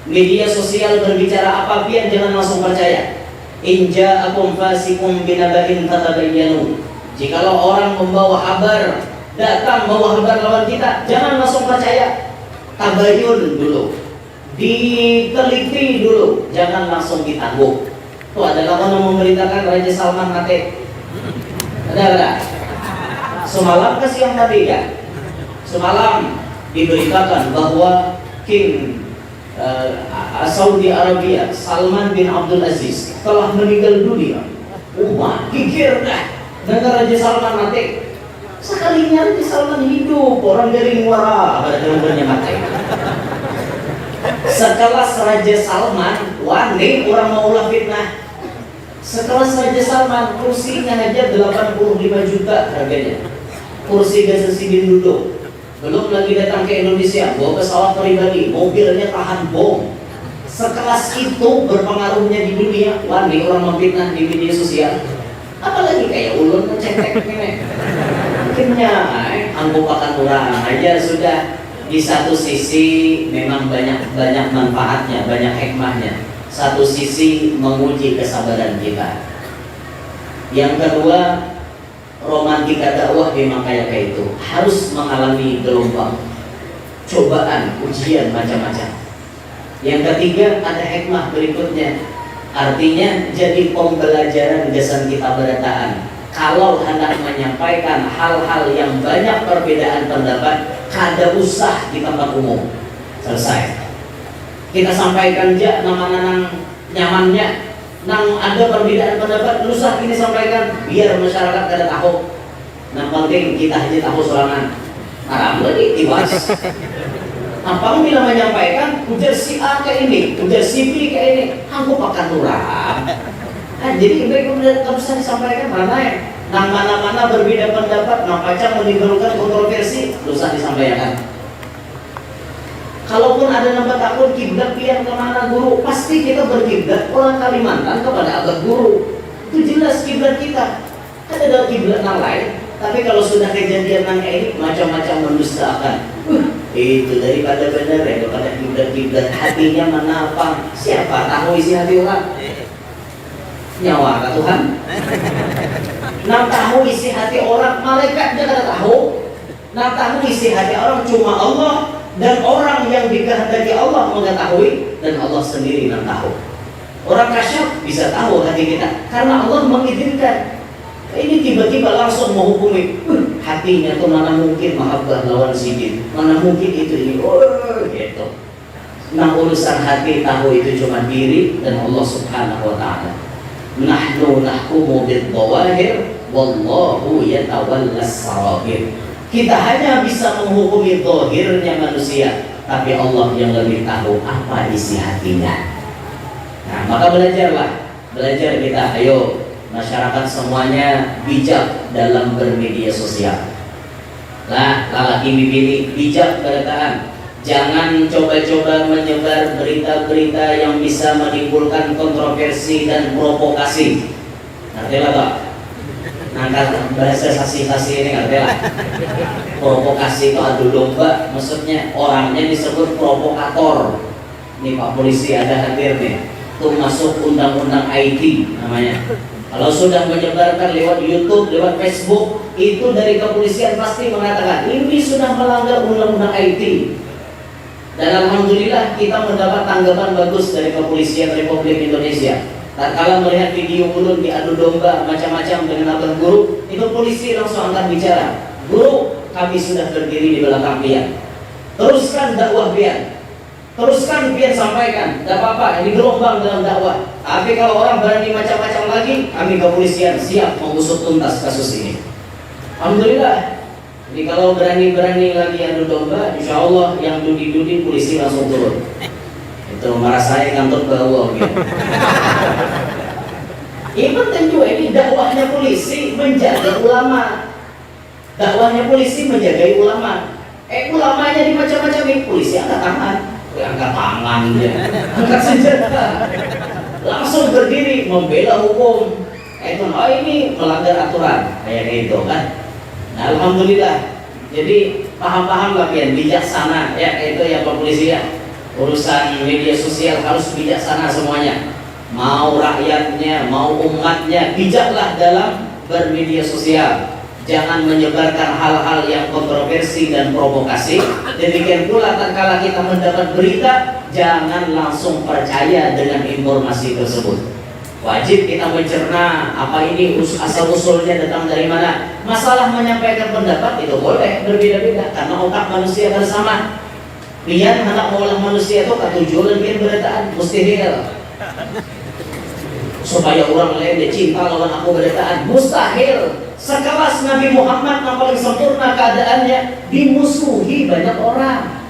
Media sosial berbicara apa pian jangan langsung percaya. In ja'akum fasiqun binaba'in fatabayyanu. Jikalau orang membawa kabar, datang bawa kabar lawan kita, jangan langsung percaya. Tabayyun dulu, diteliti dulu, jangan langsung ditangguh. Itu adalah orang memberitakan Raja Salman mati. Ada. Semalam ke siang tadi ya, semalam diberitakan bahwa King Saudi Arabia Salman bin Abdul Aziz telah meninggal dunia. Gigir dah dengar Raja Salman mati. Sekalinya Raja Salman hidup, orang dari muara pada umurnya mati. Sekelas Raja Salman, wani orang maulah fitnah. Sekelas Raja Salman, kursinya aja 85 juta harganya. Kursi Gazasidin duduk. Belum lagi datang ke Indonesia, bawa pesawat pribadi, mobilnya tahan bom. Sekelas itu berpengaruhnya di dunia, wani orang memfitnah di media sosial. Apalagi kayak ulun ngecetek ini. Mungkinnya, anggap akan orang aja sudah. Di satu sisi memang banyak manfaatnya, banyak hikmahnya. Satu sisi menguji kesabaran kita. Yang kedua, romantika dakwah memang kayak itu, harus mengalami gelombang, cobaan, ujian macam-macam. Yang ketiga, ada hikmah berikutnya. Artinya jadi pembelajaran gesan kita berataan. Kalau hendak menyampaikan hal-hal yang banyak perbedaan pendapat, kada usah di tempat umum. Selesai. Kita sampaikan aja nama nyamannya. Nang ada perbedaan pendapat, usah ini sampaikan biar masyarakat kada tahu. Yang penting kita aja tahu sorangan. Haram lagi dibahas. Apa bila menyampaikan ujar si A kayak ini, ujar si B kayak ini, aku akan turah. Jadi baik tidak usah disampaikan mana ya. Nang mana-mana berbeda pendapat, nang pacang menimbulkan kontroversi, usah disampaikan. Kalaupun ada nampak takut kiblat pian kemana guru, pasti kita berkiblat orang Kalimantan kepada abad guru. Itu jelas kiblat kita. Ada kiblat yang lain, tapi kalau sudah kejadian yang ini macam-macam mendustakan. Itu daripada benar ya, daripada kiblat hatinya menapang. Siapa tahu isi hati orang? Nyawa ke Tuhan. Nang tahu isi hati orang, malaikat jangan tahu. Nang tahu isi hati orang cuma Allah. Dan orang yang dikehendaki Allah mengetahui, dan Allah sendiri yang tahu. Orang kasyaf bisa tahu hati kita karena Allah mengizinkan. Ini tiba-tiba langsung menghukumi, hatinya tuh mana mungkin mahabbah lawan sidin, mana mungkin itu ini, gitu. Nah urusan hati tahu itu cuma diri dan Allah Subhanahu Wa Taala. Nahnu nahkumu bid-dhawahir, wallahu yatawallas sarair. Kita hanya bisa menghukumi zahirnya manusia, tapi Allah yang lebih tahu apa isi hatinya. Nah, maka belajar kita, ayo masyarakat semuanya bijak dalam bermedia sosial. Lah, lalaki bibini bijak berataan. Jangan coba-coba menyebar berita-berita yang bisa menimbulkan kontroversi dan provokasi. Ngerti lah Pak? Angkat bahasa sasi-sasi ini ngerti lah. Provokasi itu adu domba, maksudnya orangnya disebut provokator. Ini Pak Polisi ada hadir nih. Itu masuk undang-undang IT namanya. Kalau sudah menyebarkan lewat YouTube, lewat Facebook, itu dari kepolisian pasti mengatakan ini sudah melanggar undang-undang IT. Dan alhamdulillah kita mendapat tanggapan bagus dari Kepolisian Republik Indonesia. Tatkala melihat video ulun diadu domba macam-macam dengan abah guru, itu polisi langsung angkat bicara. Guru, kami sudah berdiri di belakang pian. Teruskan dakwah pian. Teruskan pian sampaikan. Tidak apa-apa, ini gelombang dalam dakwah. Tapi kalau orang berani macam-macam lagi, kami kepolisian siap mengusut tuntas kasus ini. Alhamdulillah. Jadi kalau berani-berani lagi adu domba, insya Allah yang dudi-dudi polisi langsung turun. Itu marah saya kantor bawah gitu. Ini penting juga, ini dakwahnya polisi menjaga ulama. Dakwahnya polisi menjaga ulama. Ulamanya di macam-macam ini polisi angkat tangan. Angkat tangan ya. Angkat senjata. Langsung berdiri membela hukum. Itu ini melanggar aturan kayak gitu kan. Nah, alhamdulillah. Jadi paham-paham lah pian, bijaksana ya itu ya Pak Polisi ya. Urusan media sosial harus bijaksana semuanya. Mau rakyatnya, mau umatnya, bijaklah dalam bermedia sosial. Jangan menyebarkan hal-hal yang kontroversi dan provokasi. Demikian pula tatkala kita mendapat berita, jangan langsung percaya dengan informasi tersebut. Wajib kita mencerna apa ini asal-usulnya datang dari mana. Masalah menyampaikan pendapat itu boleh berbeda-beda karena otak manusia kan sama. Pian hendak mengolah manusia itu ketujuan pian berataan mustahil. Supaya orang lain dia cinta lawan aku berataan mustahil. Sekelas Nabi Muhammad yang paling sempurna keadaannya dimusuhi banyak orang.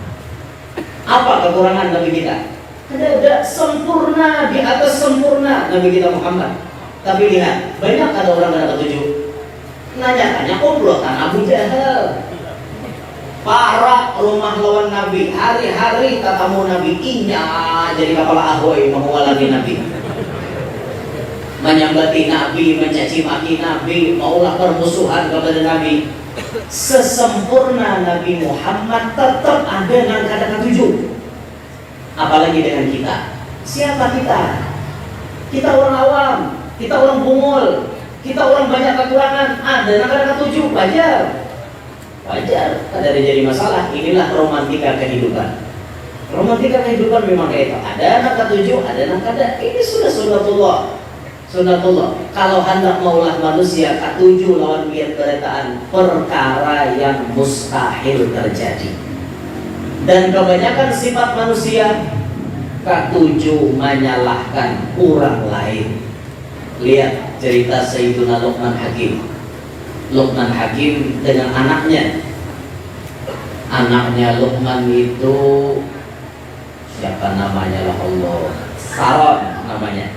Apa kekurangan Nabi kita? Ada sempurna di atas sempurna Nabi kita Muhammad. Tapi lihat, banyak ada orang yang ketujuh. Nanya-nanya komplotan Abu Jahal. Para rumah lawan Nabi, hari-hari tatamu Nabi inya jadi kepala ahoy mengualangi Nabi. Menyambati Nabi, mencaci maki Nabi, maulah permusuhan kepada Nabi. Sesempurna Nabi Muhammad tetap ada yang kata ketujuh. Apalagi dengan kita. Siapa kita? Kita orang awam, kita orang bungul, kita orang banyak kekurangan. Ada yang kata ketujuh, wajar. Wajar, tidak ada jadi masalah. Inilah romantika kehidupan. Romantika kehidupan memang kayak itu. Ada anak ketujuh, ada anak kada. Ini sudah sunatullah. Sunatullah. Kalau hendak maulah manusia ketujuh lawan biat berataan perkara yang mustahil terjadi. Dan kebanyakan sifat manusia ketujuh menyalahkan orang lain. Lihat cerita Sayyiduna Luqman Hakim. Luqman Hakim dengan anaknya. Anaknya Luqman itu siapa namanya lah Allah? Saron namanya.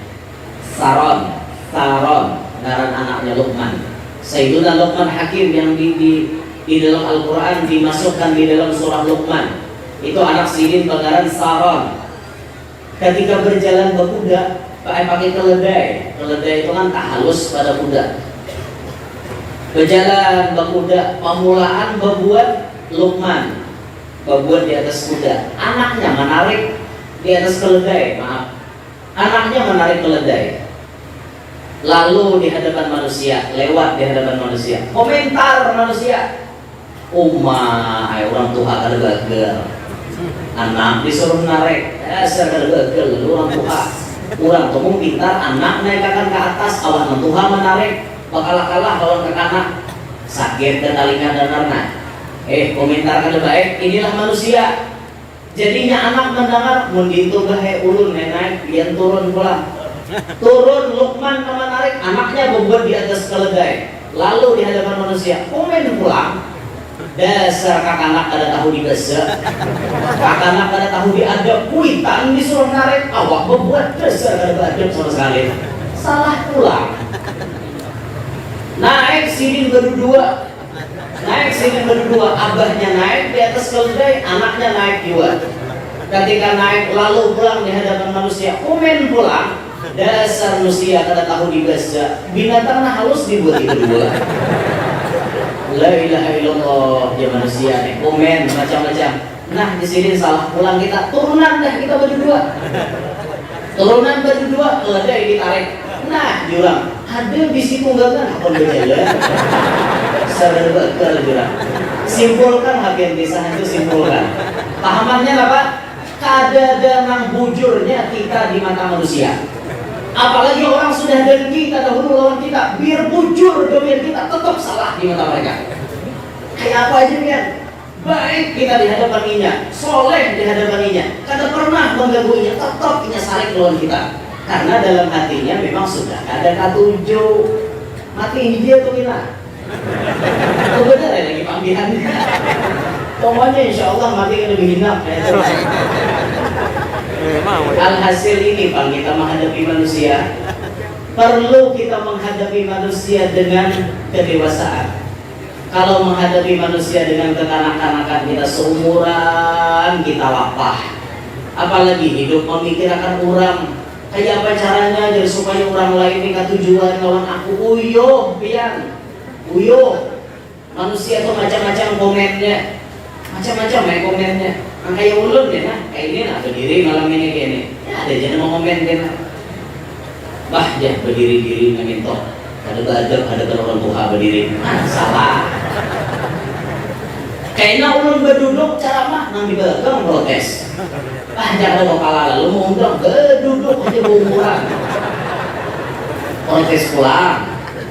Saron ngaran anaknya Luqman. Sayyiduna Luqman Hakim yang di dalam Al-Qur'an dimasukkan di dalam surah Luqman. Itu anak sidin pengaran Saron. Ketika berjalan berkuda, pakai keledai. Keledai itu kan tak halus pada kuda. Berjalan berkuda, pemulaan berbuat Luqman, berbuat di atas kuda. Anaknya menarik di atas keledai, maaf. Anaknya menarik keledai. Lalu di hadapan manusia, lewat di hadapan manusia. Komentar manusia. Orang tua kada gagal. Anak disuruh narik, dasar kada gagal, orang tua. Orang tua pintar, anak naikkan ke atas, awak tua menarik. Bakalah-kalah lawan ke kanan, sakit ke talingan dan karena komentar kada baik. Inilah manusia. Jadinya anak mendengar mundintu bahe ulun naik pian turun pulang. Turun Luqman menarik, anaknya beban di atas keledai. Lalu di hadapan manusia komen pulang. Dasar kakanak kada tahu dibasa, kakanak kada tahu diadab, kuitan disuruh narik, awak bebuat dasar kada beradab sama sekali. Salah pulang. Naik sidin berdua, abahnya naik di atas keledai, anaknya naik juga. Ketika naik lalu pulang di hadapan manusia, komen pulang. Dasar manusia kada tahu dibasa, binatang halus dibuat itu dua. La ilaha illallah, ya manusia nih komen macam-macam. Nah di sini salah pulang kita, turunan dah kita berdua. Turunan berdua, keledai ditarik. Nah jurang. Ada bisi tunggangan apa berjalan sadar bakal jurang. Simpulkan hakian kisah itu, simpulkan pahamannya apa? Kada nang bujurnya kita di mata manusia. Apalagi orang sudah dengki dahulu lawan kita, biar bujur domain kita tetap salah di mata mereka. Kayak apa aja kan? Baik kita di hadapaninya, soleh di hadapaninya, kada pernah menggangguinya, tetap inya saling lawan kita. Karena dalam hatinya memang sudah ada katuju. Mati dia tuh kita. Itu benar ya lagi panggilannya. Pokoknya insya Allah mati lebih hinap. Alhasil ini Pak, kita menghadapi manusia, perlu kita menghadapi manusia dengan kedewasaan. Kalau menghadapi manusia dengan kekanak-kanakan, kita seumuran, kita lapah. Apalagi hidup memikirkan orang. Kayak apa caranya jadi supaya orang lain ini tujuan kawan aku uyo, pian, uyo. Manusia itu macam-macam komennya, macam-macam ya komennya. Nah, kayak ulun ya, nah kayak ini nah berdiri malam ini kayak ini. Ya ada jangan mau komen kan. Bah, ya berdiri-diri ngemintok. Ada orang tua berdiri. Nah, salah. Kayaknya ulun berduduk cara mah nang di belakang protes. Ah, jangan mau kalah lalu mau undang berduduk aja umuran. Protes pulang.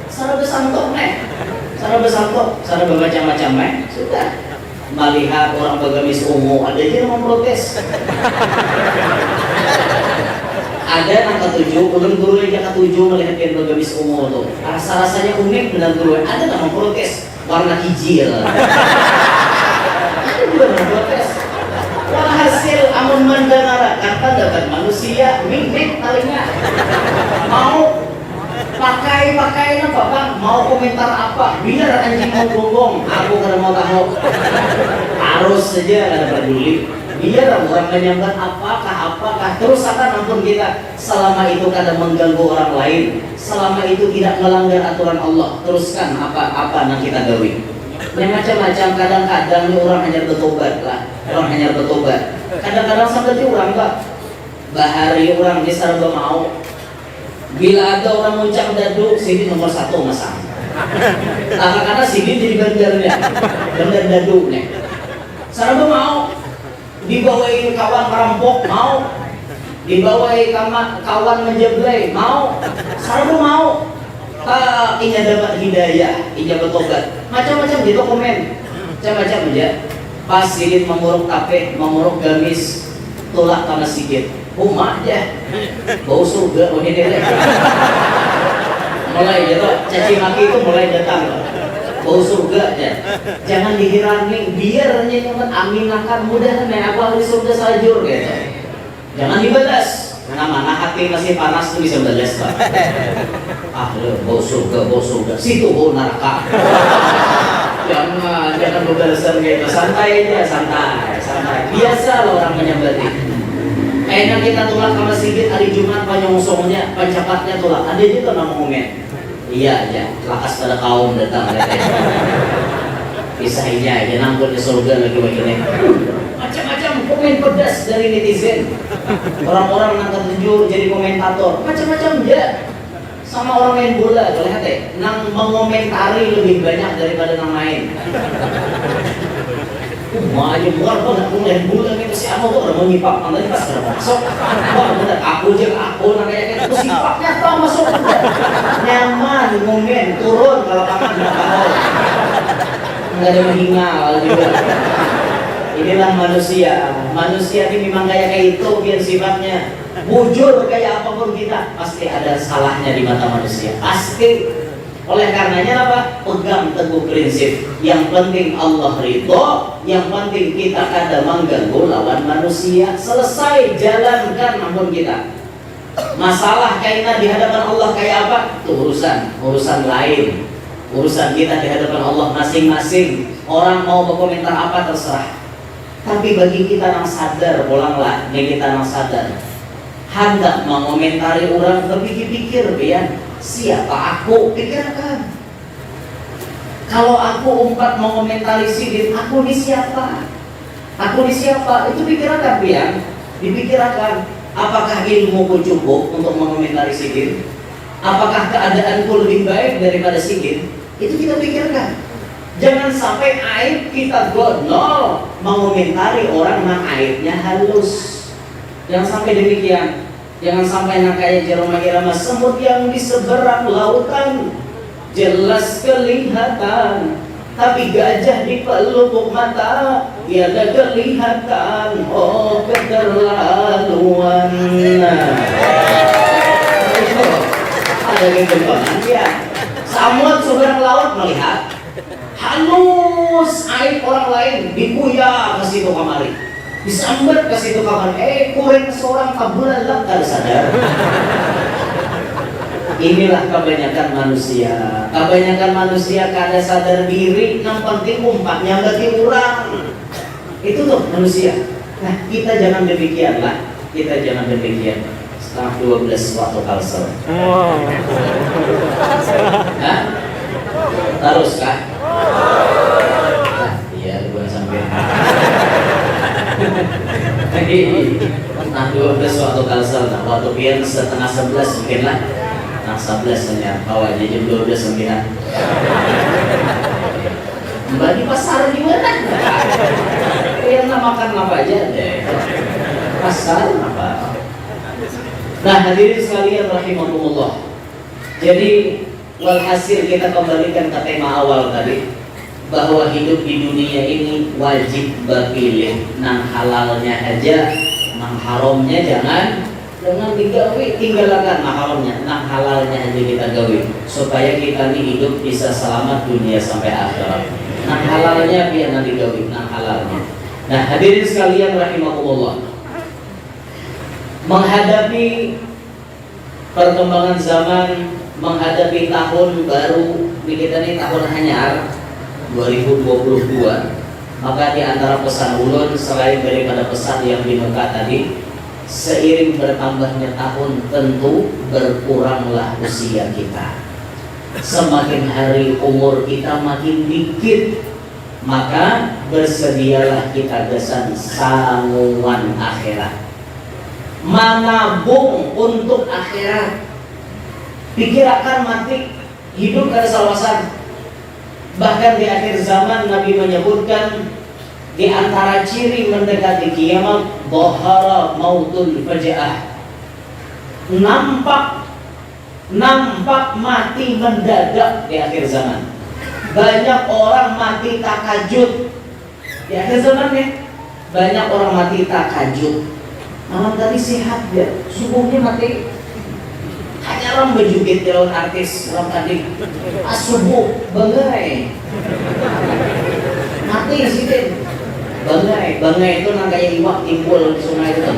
Sarap besantok nih. Sarap besantok, sarap bermacam-macam nih. Sudah. Melihat orang bagamis umum ada aja yang memprotes. Ada yang ketujuh, guru yang ketujuh melihat yang bagamis umum tuh. Rasa-rasanya unik benar guru. Ada yang memprotes warna hijau. Ada juga yang memprotes. Walhasil amun mandangara kata dapat manusia mimik palingnya mau pakai apa bang, mau komentar apa, biar anjing mau gonggong, aku kada mau tahu, harus saja kada peduli, biar orang menyambat apakah, terus akan ampun kita, selama itu kada mengganggu orang lain, selama itu tidak melanggar aturan Allah, teruskan apa yang kita gawi. Yang macam-macam, kadang-kadang orang hanya bertobat lah, orang hanya bertobat, kadang-kadang sampai orang pak, bahari orang di sarga mau. Bila ada orang muncang dadu, sini nomor 1 masang. Karena sini jadi bandarnya, bandar dadu nih. Saraba mau, dibawai kawan merampok mau, dibawai kawan menjeblay mau, saraba mau. Inya dapat hidayah, inya bertobat. Macam-macam gitu komen, macam-macam aja. Pas sini memuruk tape, memuruk gamis, tolak tanah sikit. Umat aja, bau surga, oh ini deh. Mulai gitu, caci maki itu mulai datang, bau surga aja. Jangan dihirami, biar nyanyikan amin akan mudah nih apa di surga sajur gitu. Jangan dibalas, mana hati masih panas tuh bisa balas pak. Ah lo bau surga, situ bau neraka. Jangan berbalasan gitu, santai aja, santai. Biasa lo orang menyambati. Kayaknya kita tulak sama sedikit hari Jumat panyongsongnya, pancapatnya tulak. Ada juga nama ngomongin. Iya aja, lakas pada kaum datang. Kisahnya aja nampun di surga lagi begini. Macam-macam komen pedas dari netizen. Orang-orang nang ketujuh jadi komentator. Macam-macam ya. Sama orang main bola, lihat deh. Nang mengomentari lebih banyak daripada nang main. Aja bukan banget mulai bulan itu si Amo tuh udah mau nyipak nanti pas udah masuk wah bener aku namanya itu sipaknya tau masuk nyaman ngomen turun kalau kamu nggak tahu nggak ada menghina juga. Inilah manusia ini memang kayak itu biar sifatnya bujur kayak apapun kita pasti ada salahnya di mata manusia pasti. Oleh karenanya apa? Pegang teguh prinsip. Yang penting Allah ridho, yang penting kita kada mengganggu lawan manusia. Selesai, jalankan namun kita. Masalah kaitan di hadapan Allah kayak apa? Itu urusan lain. Urusan kita di hadapan Allah masing-masing. Orang mau berkomentar apa terserah. Tapi bagi kita yang sadar, ulanglah, nih kita yang sadar. Hendak mengomentari orang berpikir-pikir, ya. Siapa aku? Pikirkan. Kalau aku umpat mengomentari sidin, aku di siapa? Itu pikirkan, biar dipikirkan. Apakah ilmuku cukup untuk mengomentari sidin? Apakah keadaanku lebih baik daripada sidin? Itu kita pikirkan. Jangan sampai aib kita godol mengomentari orang yang aibnya halus. Jangan sampai demikian. Jangan sampai nak kayak Jeroma Irama, semut yang di seberang lautan jelas kelihatan, tapi gajah di pelupuk mata tiada kelihatan. Oh keterlaluan. Ada kegembiraan ya. Samud seberang laut melihat halus aib orang lain dikuya ke situ kamari, disambar ke situ kamari. Kurang seorang kabulan lah kada sadar. Inilah kebanyakan manusia. Kebanyakan manusia kada sadar diri, yang penting umpatnya bagi orang. Itu tuh manusia. Nah kita jangan demikian lah. Kita jangan demikian. Setengah 12 waktu kalsel. Hah? Terus kah? Nah, iya, bukan sampai. Jadi, nah 12 waktu kalsel. Nah, waktu pian setengah 11 mungkin lah. Nah 11 hanya bawa aja jam 12 sembilan. Mbak di pasar di mana? Yang makan apa aja deh. Pasar apa? Nah hadirin sekalian rahimakumullah. Jadi walhasil kita kembalikan ke tema awal tadi, bahwa hidup di dunia ini wajib berpilih. Nang halalnya aja, nang haramnya jangan digawi, tinggalkan haramnya, nang halalnya aja kita gawi, supaya kita nih hidup bisa selamat dunia sampai akhirat. Nang halalnya biar nanti gawi, nang halalnya. Nah hadirin sekalian rahimakumullah, menghadapi perkembangan zaman, menghadapi tahun baru di kita ini, tahun anyar 2022, maka di antara pesan ulun selain daripada pesan yang di Mekah tadi, seiring bertambahnya tahun tentu berkuranglah usia kita. Semakin hari umur kita makin dikit, maka bersedialah kita gesan sanguan akhirat, menabung untuk akhirat. Pikirkan mati, hidup kada salawasan. Bahkan di akhir zaman Nabi menyebutkan di antara ciri mendekati kiamat, dhahara mautul faja'ah. Nampak mati mendadak di akhir zaman. Banyak orang mati takajud di akhir zaman ya. Banyak orang mati takajud. Malam tadi sehat dia, subuhnya mati. Hanya orang berjubit daun artis malam tadi. Subuh bangai. Mati sih deh. Bangai itu nang kayak iwak timbul di sungai itu.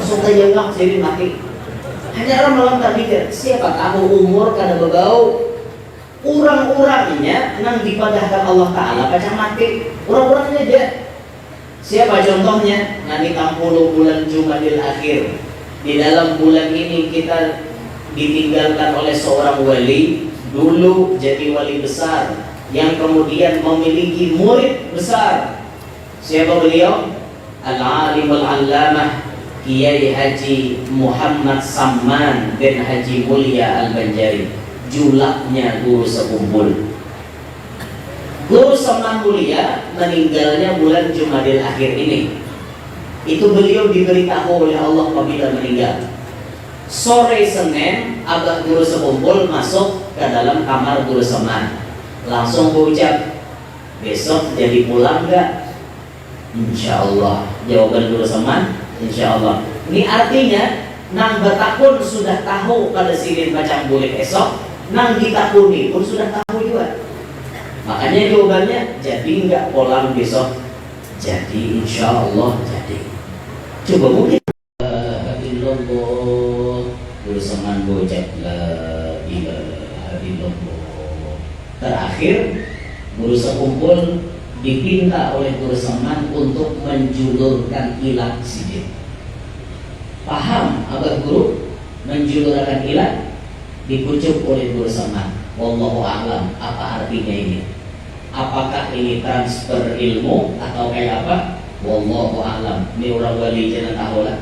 Sungai jengak jadi mati. Hanya orang malam tadi dia, siapa tahu umur kada berbau. Orang-orangnya nang dipadahkan Allah Ta'ala pacang mati. Orang-orangnya dia. Siapa contohnya? Nanti 60 bulan Jumadil Akhir. Di dalam bulan ini kita ditinggalkan oleh seorang wali, dulu jadi wali besar, yang kemudian memiliki murid besar. Siapa beliau? Al-Alimul Allamah Kiai Haji Muhammad Samman bin Haji Mulia Al-Banjari, julaknya guru sekumpul. Guru Samman Mulia meninggalnya bulan Jumadil Akhir ini. Itu beliau diberitahu oleh Allah apabila meninggal. Sore Senin, abah guru sekumpul masuk ke dalam kamar guru Samman. Langsung berucap, besok jadi pulang gak? Insya Allah. Jawaban guru Samman, insya Allah. Ini artinya nang betakun sudah tahu pada silin macam boleh esok, nang ditakuni pun sudah tahu juga. Makanya jawabannya, jadi nggak pulang besok? Jadi insya Allah jadi. Coba mungkin guru Samman berucap la ilaha illallah. Terakhir guru sekumpul dipinta oleh guru Samman untuk menjulurkan ilat sidin. Paham abah guru menjulurkan ilat? Dikucuk oleh guru Samman. Wallahu a'lam, apa artinya ini? Apakah ini transfer ilmu atau kayak apa? Wallahu a'lam. Ini orang wali jangan tahu lah.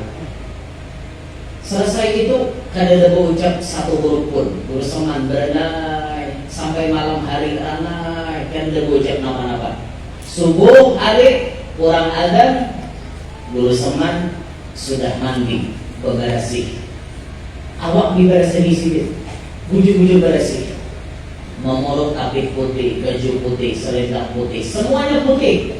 Selesai itu kada ada berucap satu huruf pun. Guru Samman berenai sampai malam hari ranai, kan ada berucap nama-nama. Subuh hari kurang adzan, guru Samman sudah mandi bebersih. Awak dibersih di sini, baju-baju bersih, mengurut kapit putih, baju putih, selendang putih, semuanya putih.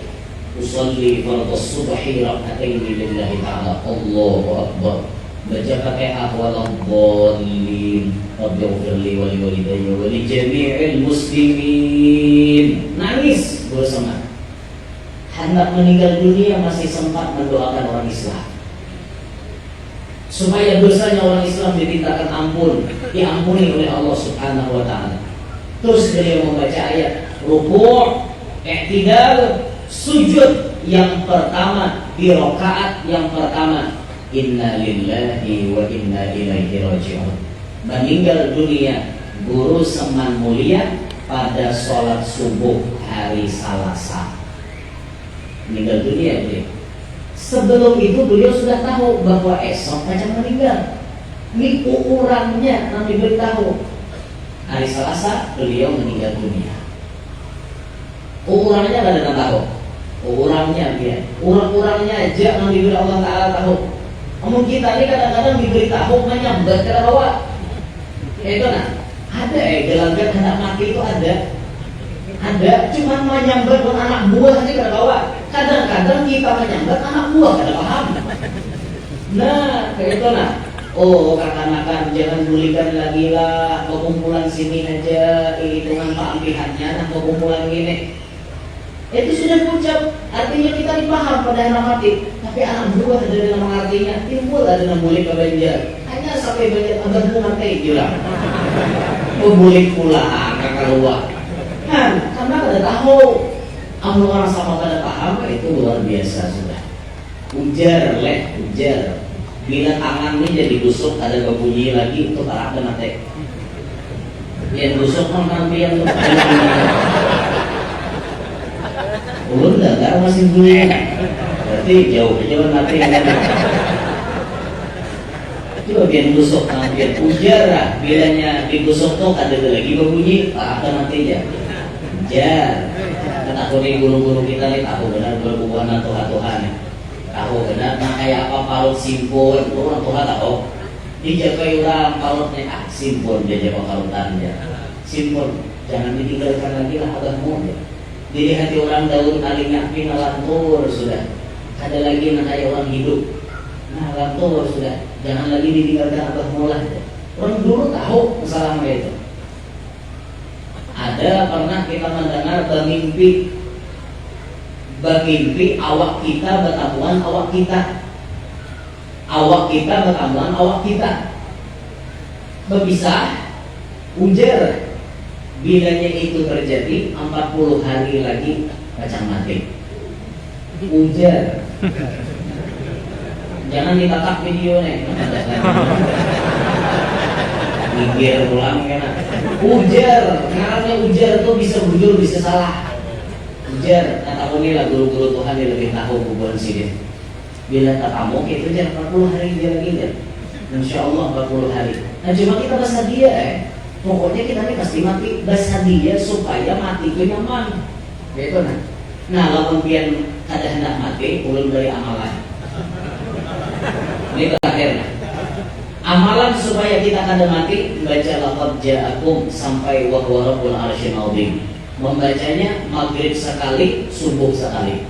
Usolli fardhu subhi rak'atain lillahi ta'ala. Allahu akbar. Baca pakai ahwaladhdallin. Rabbighfirli wa liwalidayya wa li jami'il muslimin. Nangis bersama. Hendak meninggal dunia masih sempat mendoakan orang Islam supaya dosanya orang Islam dimintakan ampun, diampuni oleh Allah Subhanahu wa taala. Terus beliau membaca ayat ruku', i'tidal, sujud yang pertama di rakaat yang pertama. Inna lillahi wa inna ilaihi raji'un. Meninggal dunia guru Seman Mulia pada sholat subuh hari Selasa. Meninggal dunia beliau. Sebelum itu beliau sudah tahu bahwa esok akan meninggal. Ini ukurannya nanti beritahu. Hari Selasa beliau meninggal dunia. Ukurannya ada yang tahu. Ukurannya dia. Ukurannya aja nanti diberi Allah Taala tahu. Namun kita ini kadang-kadang diberitahu menyambat ke bawah. Itu nah. Ada gelanggan hendak mati itu ada. Ada, cuma menyambat anak buah aja kada bawa. Kadang-kadang kita menyambat anak buah kada paham. Nah, kayak itu nah. Oh, katakan jangan bulikan lagi lah. Kumpulan sini aja, hitungan keampihannya, nah kumpulan ini. Itu sudah ucap, artinya kita dipaham pada anak mati. Tapi anak buah ada dalam artinya timbul ada dalam bulik kebanjar. Hanya sampai banyak ada bunga teh juga. Oh, bulik pulang kakak luar. Kan, karena kada tahu. Amun orang sama kada paham itu luar biasa sudah. Ujar leh, ujar. Bila tangan ini jadi busuk ada berbunyi lagi itu tak ada mati. Yang busuk kan yang tuh. Ulun dagar masih bunyi. Berarti jauh jauh mati. Coba biar busuk, biar ujar lah. Bilanya dibusuk tuh ada lagi berbunyi, tak ada mati ya. Jar, tahu nih guru-guru kita nih tahu benar berhubungan Tuhan, tahu benar nah kayak apa parut simpul, orang Tuhan tahu. Dijaga orang parutnya simpul dia jaga parutannya, simpul jangan ditinggalkan lagi lah agakmu. Jadi hati orang daun alingnya pinalantur sudah, ada lagi nah kayak orang hidup, nah lantur sudah, jangan lagi ditinggalkan agakmu lah. Orang dulu tahu masalahnya itu. Ada pernah kita mendengar bermimpi awak kita bertambuhan awak kita bertambuhan awak kita berpisah. Ujar bilanya itu terjadi 40 hari lagi kacang mati. Ujar jangan ditatap video nih mikir ulang kan. Ujar, karena ujar tuh bisa bujur bisa salah. Ujar, kata ini lah guru-guru Tuhan yang lebih tahu hubungan sini. Bila katamu itu jangan 40 hari dia lagi kan. Insya Allah 40 hari. Nah cuma kita bahasa dia pokoknya kita ini pasti mati bahasa dia supaya mati itu nyaman. Gitu nah. Nah lawan pian kada hendak mati ulun dari amalan. Ini terakhir. Amalan supaya kita kada mati membaca laqad ja'akum sampai wa huwa rabbul arsyil azim. Membacanya maghrib sekali, subuh sekali.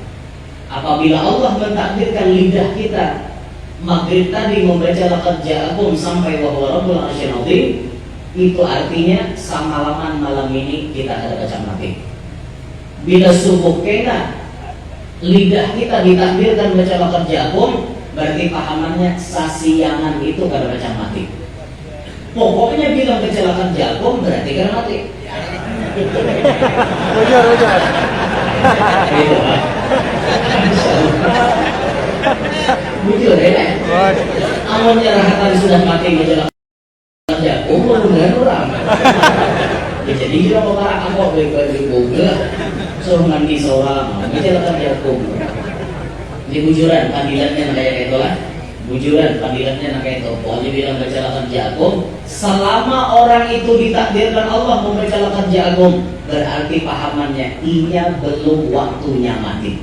Apabila Allah mentakdirkan lidah kita maghrib tadi membaca laqad ja'akum sampai wa huwa rabbul arsyil azim, itu artinya samalaman malam ini kita kada baca mati. Bila subuh kena lidah kita ditakdirkan baca laqad ja'akum, berarti pahamannya sasiangan itu kada baca mati. Pokoknya bilang kecelakaan jagung berarti kada mati. Ujar. Gitu kan? Bujur ya. Amun nyerahkan sudah mati kecelakaan jagung, mudah-mudahan orang. Ya, jadi kita mau para angkot di Google, suruh mandi seorang, kecelakaan jagung. Di bujuran panggilannya kayak itu lah. Bujuran panggilannya kayak itu. Pokoknya bilang bercalakan jagung. Selama orang itu ditakdirkan Allah membercalakan jagung, berarti pahamannya ia belum waktunya mati.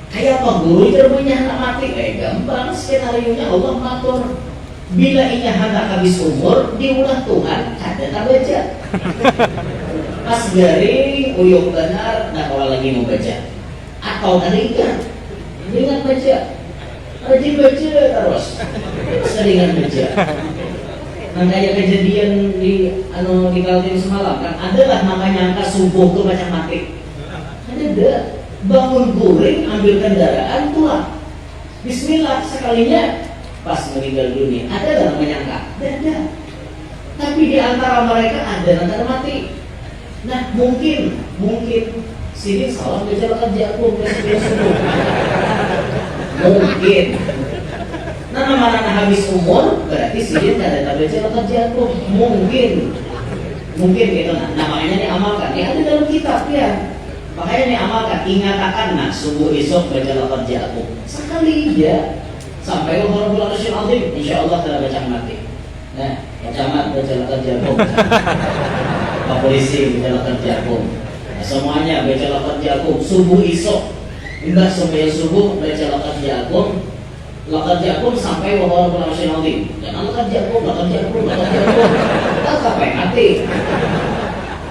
Kayak apa guru terpunya anak mati? Gampang skenario-nya Allah mengatur. Bila inya hendak habis umur, diulah Tuhan ada tak baca. Pas garing, uyuk benar, nah kalau lagi mau baca. Atau teringat, dengan baca. Rajin baca terus. Seringan baca. Nah kayak kejadian di Kaltim semalam kan, adalah namanya angka subuh tuh baca mati. Ada. Bangun guring, ambil kendaraan, pulang. Bismillah sekalinya pas meninggal dunia. Ada dalam menyangka? Ada. Tapi di antara mereka ada antara mati. Nah mungkin sini salah baca kerja aku mungkin. Nah mana habis umur berarti sini ada baca kerja aku mungkin gitu. Nah makanya diamalkan. Ya ada dalam kitab ya. Makanya ini amalkan, ingatakan nah subuh esok bacalah kerja aku sekali ya sampai Rabbul Arsyil Azim, insya Allah telah baca mati. Nah, camat bacalah kerja aku, Pak Polisi bacalah kerja aku, nah, semuanya bacalah kerja aku subuh esok, indah sampai subuh bacalah kerja aku, sampai Rabbul Arsyil Azim. Dan Allah kerja aku, tak sampai mati.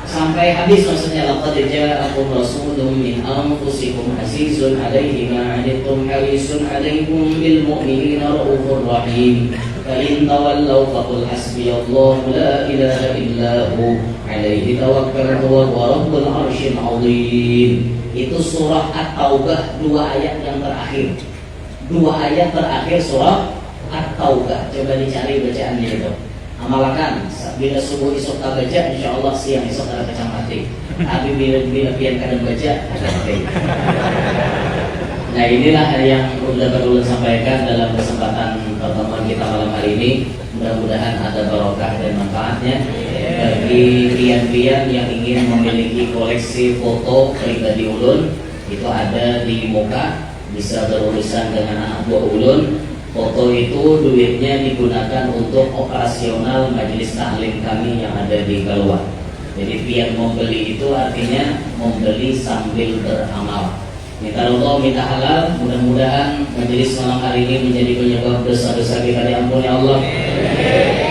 Sampai habis maksudnya laqad ja'akum rasulun min anfusikum azizun 'alaihi ma 'anittum harisun 'alaikum bil mu'minina raufur rahim fa in tawallaw faqul hasbiyallahu la ilaha illa hu 'alaihi tawakkaltu wa huwa rabbul arsyil 'azim. Itu surah At-Taubah, 2 ayat yang terakhir. 2 ayat terakhir surah At-Taubah. Coba dicari bacaannya itu. Amalkan, bila subuh esok tak baca, insya Allah siang esok ada kacang mati. Tapi bila pian kadang baca, ada mati. Nah inilah yang dapat ulun sampaikan dalam kesempatan pertemuan kita malam hari ini. Mudah-mudahan ada barokah dan manfaatnya bagi pian-pian yang ingin memiliki koleksi foto pribadi ulun. Itu ada di muka, bisa berurusan dengan anak buah ulun. Foto itu duitnya digunakan untuk operasional majelis taklim kami yang ada di Galuah. Jadi pian membeli itu artinya membeli sambil beramal. Minta Allah, minta halal. Mudah-mudahan majelis malam hari ini menjadi penyebab dosa-dosa kita diampuni Allah.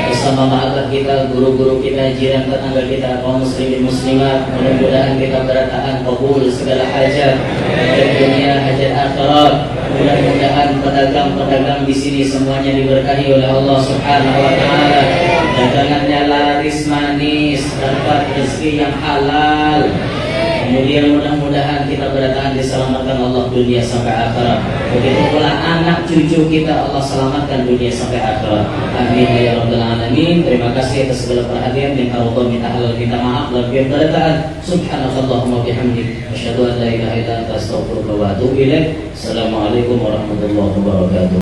Bersama mahabbah kita, guru-guru kita, jiran tetangga kita, kaum muslimin muslimat. Mudah-mudahan kita beratakan kabul segala hajat dan dunia hajat akhirat. Mudah-mudahan pedagang-pedagang di sini semuanya diberkahi oleh Allah Subhanahu wa taala. Dagangannya laris manis, dapat rezeki yang halal. Kemudian mudah-mudahan kita bertahan diselamatkan Allah dunia sampai akhirat. Begitu pula anak cucu kita Allah selamatkan dunia sampai akhirat. Amin ya rabbal alamin. Terima kasih atas segala perhatian. Minta Allah, minta halal, minta maaf dan bertahan. Subhanallahumma bihamdik, asyhadu an la ilaha illa anta, astaghfiruka wa atubu ilaik. Assalamualaikum warahmatullahi wabarakatuh.